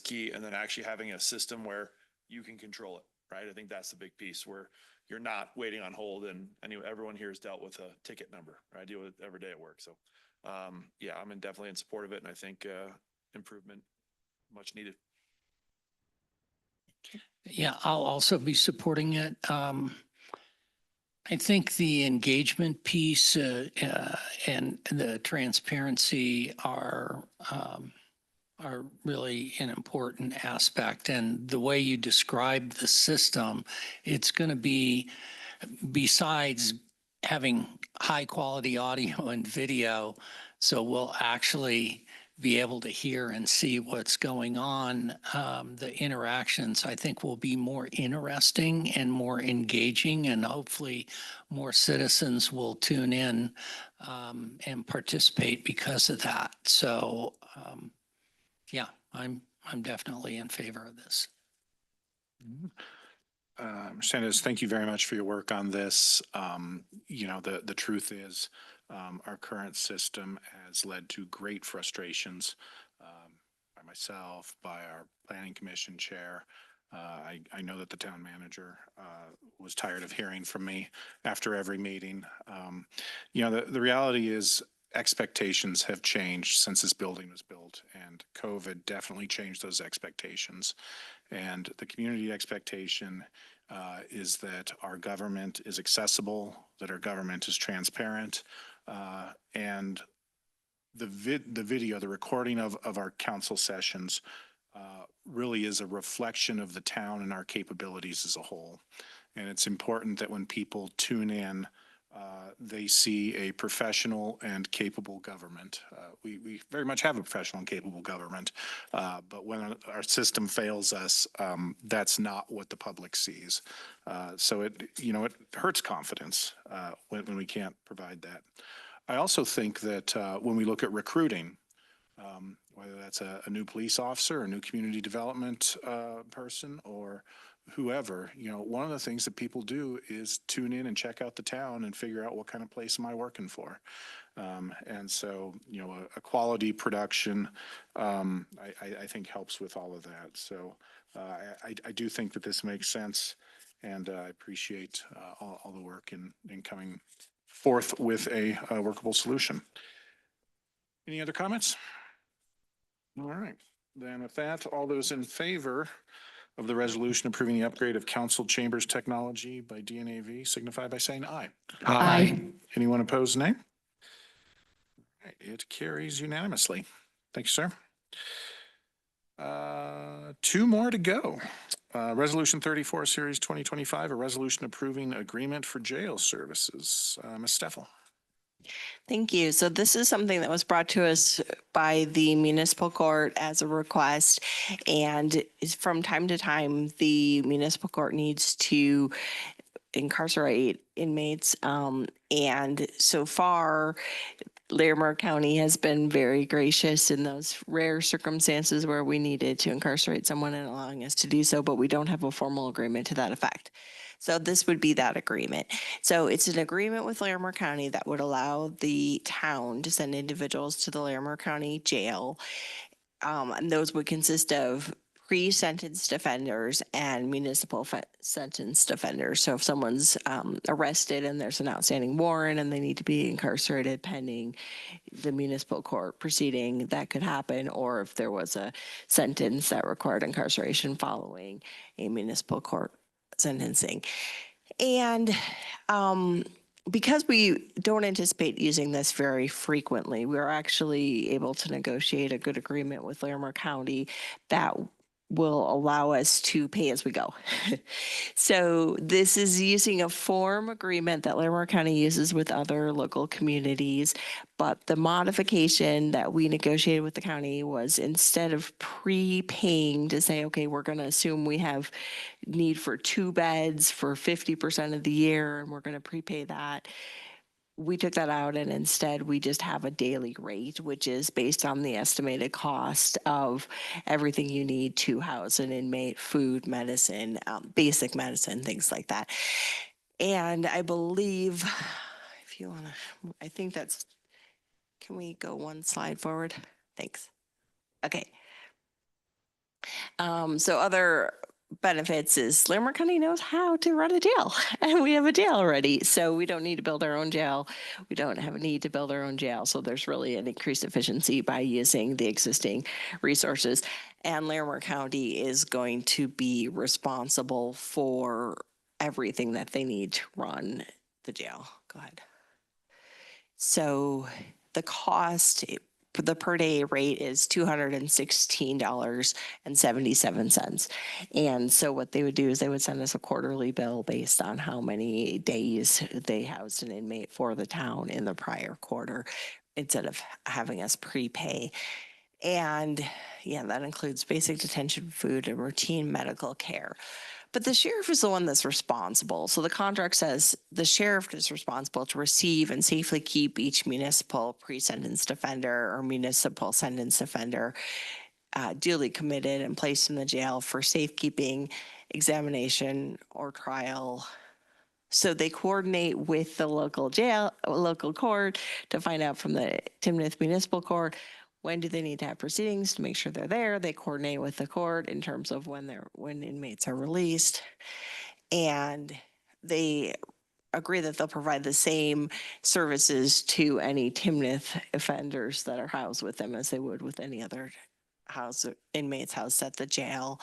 key. And then actually having a system where you can control it, right? I think that's the big piece, where you're not waiting on hold, and everyone here has dealt with a ticket number, right? I deal with it every day at work. So yeah, I'm definitely in support of it. And I think improvement much needed. Yeah, I'll also be supporting it. I think the engagement piece and the transparency are really an important aspect. And the way you describe the system, it's going to be, besides having high quality audio and video, so we'll actually be able to hear and see what's going on. The interactions, I think, will be more interesting and more engaging, and hopefully more citizens will tune in and participate because of that. So yeah, I'm definitely in favor of this. Sanders, thank you very much for your work on this. The truth is our current system has led to great frustrations. myself, by our planning commission chair. I know that the town manager was tired of hearing from me after every meeting. The reality is expectations have changed since this building was built, and COVID definitely changed those expectations. And the community expectation is that our government is accessible, that our government is transparent, and the video, the recording of our council sessions really is a reflection of the town and our capabilities as a whole. And it's important that when people tune in, they see a professional and capable government. We very much have a professional and capable government, but when our system fails us, that's not what the public sees. So it hurts confidence when we can't provide that. I also think that when we look at recruiting, whether that's a new police officer, a new community development person, or whoever, one of the things that people do is tune in and check out the town and figure out what kind of place am I working for. And so, a quality production, I think helps with all of that. So I do think that this makes sense, and I appreciate all the work in coming forth with a workable solution. Any other comments? All right, then with that, all those in favor of the resolution approving the upgrade of council chambers technology by DNAV signify by saying aye. Aye. Anyone opposed, nay? All right, it carries unanimously. Thank you, sir. Two more to go. Resolution 34, Series 2025, a resolution approving agreement for jail services. Ms. Steffel. Thank you. So this is something that was brought to us by the municipal court as a request. And from time to time, the municipal court needs to incarcerate inmates. And so far, Larimer County has been very gracious in those rare circumstances where we needed to incarcerate someone and allowing us to do so, but we don't have a formal agreement to that effect. So this would be that agreement. So it's an agreement with Larimer County that would allow the town to send individuals to the Larimer County jail. And those would consist of pre-sentenced offenders and municipal sentenced offenders. So if someone's arrested and there's an outstanding warrant and they need to be incarcerated pending the municipal court proceeding, that could happen. Or if there was a sentence that required incarceration following a municipal court sentencing. And because we don't anticipate using this very frequently, we're actually able to negotiate a good agreement with Larimer County that will allow us to pay as we go. So this is using a form agreement that Larimer County uses with other local communities, but the modification that we negotiated with the county was instead of prepaying to say, okay, we're going to assume we have need for 2 beds for 50% of the year and we're going to prepay that. We took that out and instead we just have a daily rate, which is based on the estimated cost of everything you need to house an inmate, food, medicine, basic medicine, things like that. And I believe, if you want to, I think that's, can we go one slide forward? Thanks. Okay. So other benefits is Larimer County knows how to run a jail, and we have a jail already, so we don't need to build our own jail. We don't have a need to build our own jail, so there's really an increased efficiency by using the existing resources. And Larimer County is going to be responsible for everything that they need to run the jail. Go ahead. So the cost, the per day rate is $216.77. And so what they would do is they would send us a quarterly bill based on how many days they housed an inmate for the town in the prior quarter instead of having us prepay. And yeah, that includes basic detention, food, and routine medical care. But the sheriff is the one that's responsible. So the contract says the sheriff is responsible to receive and safely keep each municipal pre-sentenced offender or municipal sentenced offender duly committed and placed in the jail for safekeeping, examination, or trial. So they coordinate with the local jail, local court to find out from the Timnath Municipal Court when do they need to have proceedings to make sure they're there. They coordinate with the court in terms of when inmates are released. And they agree that they'll provide the same services to any Timnath offenders that are housed with them as they would with any other inmates housed at the jail.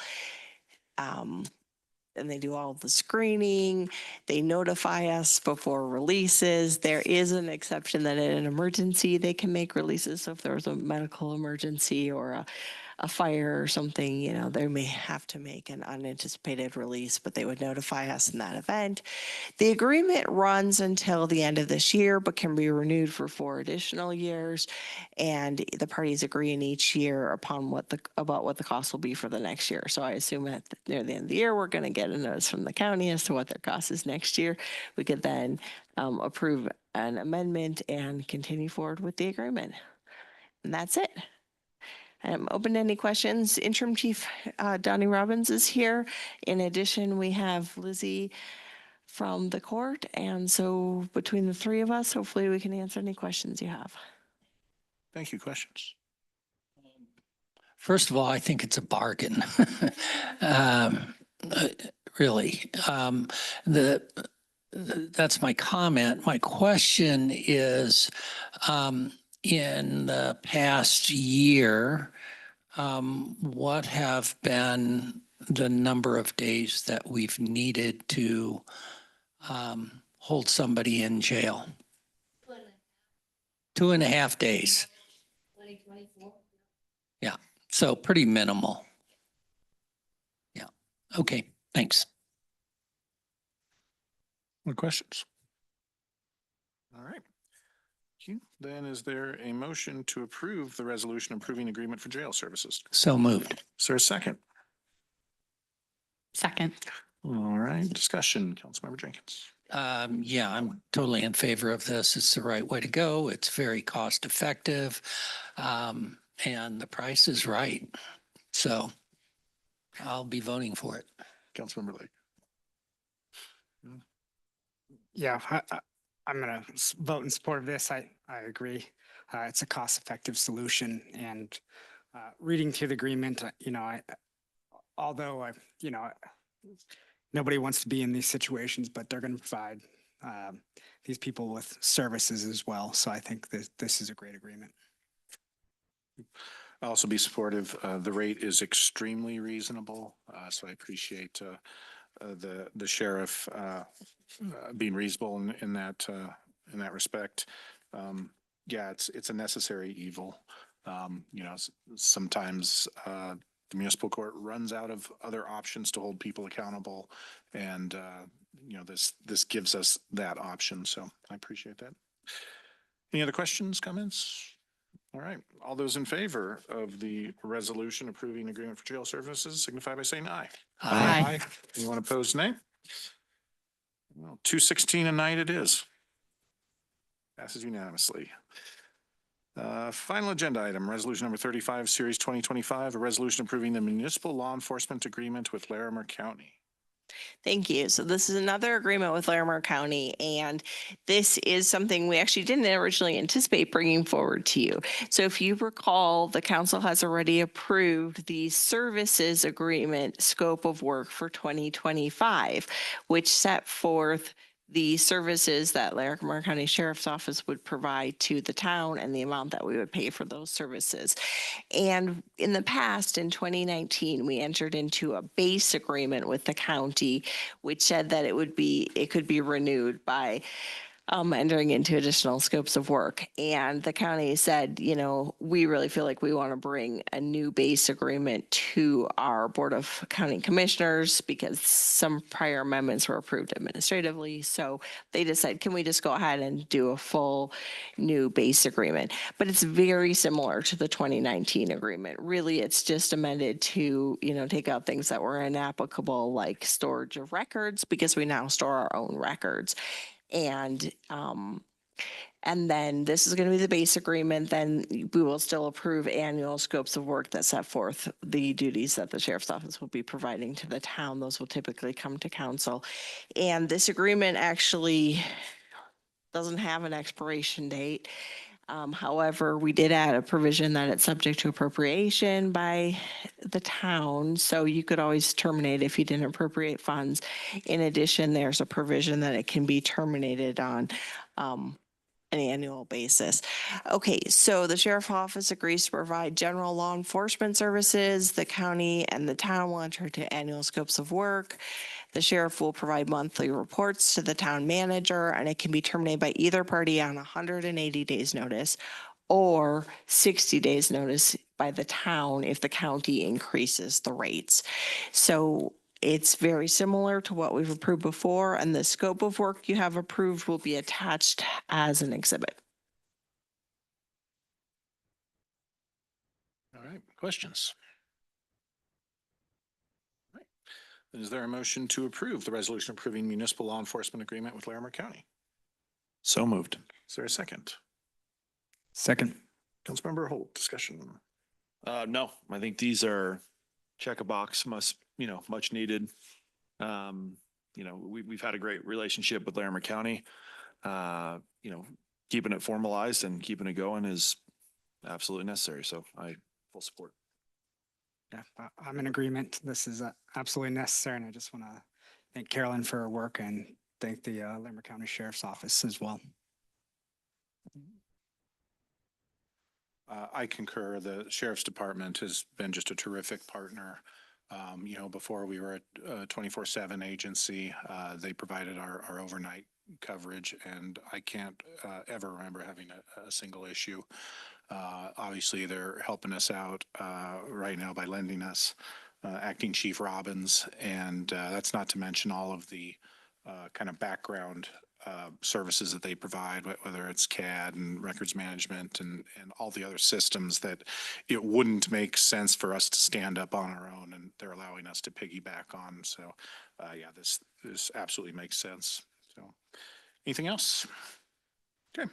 And they do all the screening. They notify us before releases. There is an exception that in an emergency, they can make releases. So if there was a medical emergency or a fire or something, you know, they may have to make an unanticipated release, but they would notify us in that event. The agreement runs until the end of this year, but can be renewed for 4 additional years. And the parties agree in each year upon about what the cost will be for the next year. So I assume near the end of the year, we're going to get a notice from the county as to what their cost is next year. We could then approve an amendment and continue forward with the agreement. And that's it. I'm open to any questions. Interim Chief Donnie Robbins is here. In addition, we have Lizzie from the court. And so between the 3 of us, hopefully we can answer any questions you have. Thank you. Questions? First of all, I think it's a bargain. Really. That's my comment. My question is, in the past year, what have been the number of days that we've needed to hold somebody in jail? 2.5 days. 2024. Yeah, so pretty minimal. Yeah, okay, thanks. More questions? All right. Thank you. Then is there a motion to approve the resolution approving agreement for jail services? So moved. Is there a second? Second. All right, discussion, Councilmember Jenkins. Yeah, I'm totally in favor of this. It's the right way to go. It's very cost effective. And the price is right. So I'll be voting for it. Councilmember Lake. Yeah, I'm going to vote in support of this. I agree. It's a cost-effective solution. And reading through the agreement, nobody wants to be in these situations, but they're going to provide these people with services as well. So I think this is a great agreement. I'll also be supportive. The rate is extremely reasonable, so I appreciate the sheriff being reasonable in that respect. Yeah, it's a necessary evil. Sometimes the municipal court runs out of other options to hold people accountable, and this gives us that option. So I appreciate that. Any other questions, comments? All right. All those in favor of the resolution approving agreement for jail services signify by saying aye. Aye. Anyone opposed, nay? Well, 2:16 a night it is. Passes unanimously. Final agenda item, resolution number 35, series 2025, a resolution approving the municipal law enforcement agreement with Larimer County. Thank you. So this is another agreement with Larimer County, and this is something we actually didn't originally anticipate bringing forward to you. So if you recall, the council has already approved the services agreement scope of work for 2025, which set forth the services that Larimer County Sheriff's Office would provide to the town and the amount that we would pay for those services. And in the past, in 2019, we entered into a base agreement with the county, which said that it could be renewed by entering into additional scopes of work. And the county said, we really feel like we want to bring a new base agreement to our Board of County Commissioners because some prior amendments were approved administratively. So they decided, can we just go ahead and do a full new base agreement? But it's very similar to the 2019 agreement. Really, it's just amended to, take out things that were inapplicable, like storage of records, because we now store our own records. And then this is going to be the base agreement. Then we will still approve annual scopes of work that set forth the duties that the sheriff's office will be providing to the town. Those will typically come to council. And this agreement actually doesn't have an expiration date. However, we did add a provision that it's subject to appropriation by the town, so you could always terminate if you didn't appropriate funds. In addition, there's a provision that it can be terminated on an annual basis. Okay, so the sheriff office agrees to provide general law enforcement services. The county and the town will enter into annual scopes of work. The sheriff will provide monthly reports to the town manager, and it can be terminated by either party on 180 days notice or 60 days notice by the town if the county increases the rates. So it's very similar to what we've approved before, and the scope of work you have approved will be attached as an exhibit. All right, questions? All right. Is there a motion to approve the resolution approving municipal law enforcement agreement with Larimer County? So moved. Is there a second? Second. Councilmember Holt, discussion. No, I think these are check a box, much needed. We've had a great relationship with Larimer County. Keeping it formalized and keeping it going is absolutely necessary. So I full support. Yeah, I'm in agreement. This is absolutely necessary, and I just want to thank Carolyn for her work and thank the Larimer County Sheriff's Office as well. I concur. The Sheriff's Department has been just a terrific partner. Before we were a 24/7 agency, they provided our overnight coverage, and I can't ever remember having a single issue. Obviously, they're helping us out right now by lending us Acting Chief Robbins, and that's not to mention all of the kind of background services that they provide, whether it's CAD and records management and all the other systems that it wouldn't make sense for us to stand up on our own, and they're allowing us to piggyback on. So, yeah, this absolutely makes sense. So, anything else? Okay.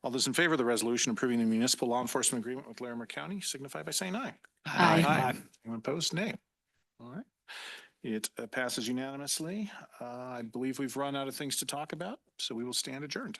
All those in favor of the resolution approving the municipal law enforcement agreement with Larimer County signify by saying aye. Aye. Anyone opposed? Nay. All right. It passes unanimously. I believe we've run out of things to talk about, so we will stand adjourned.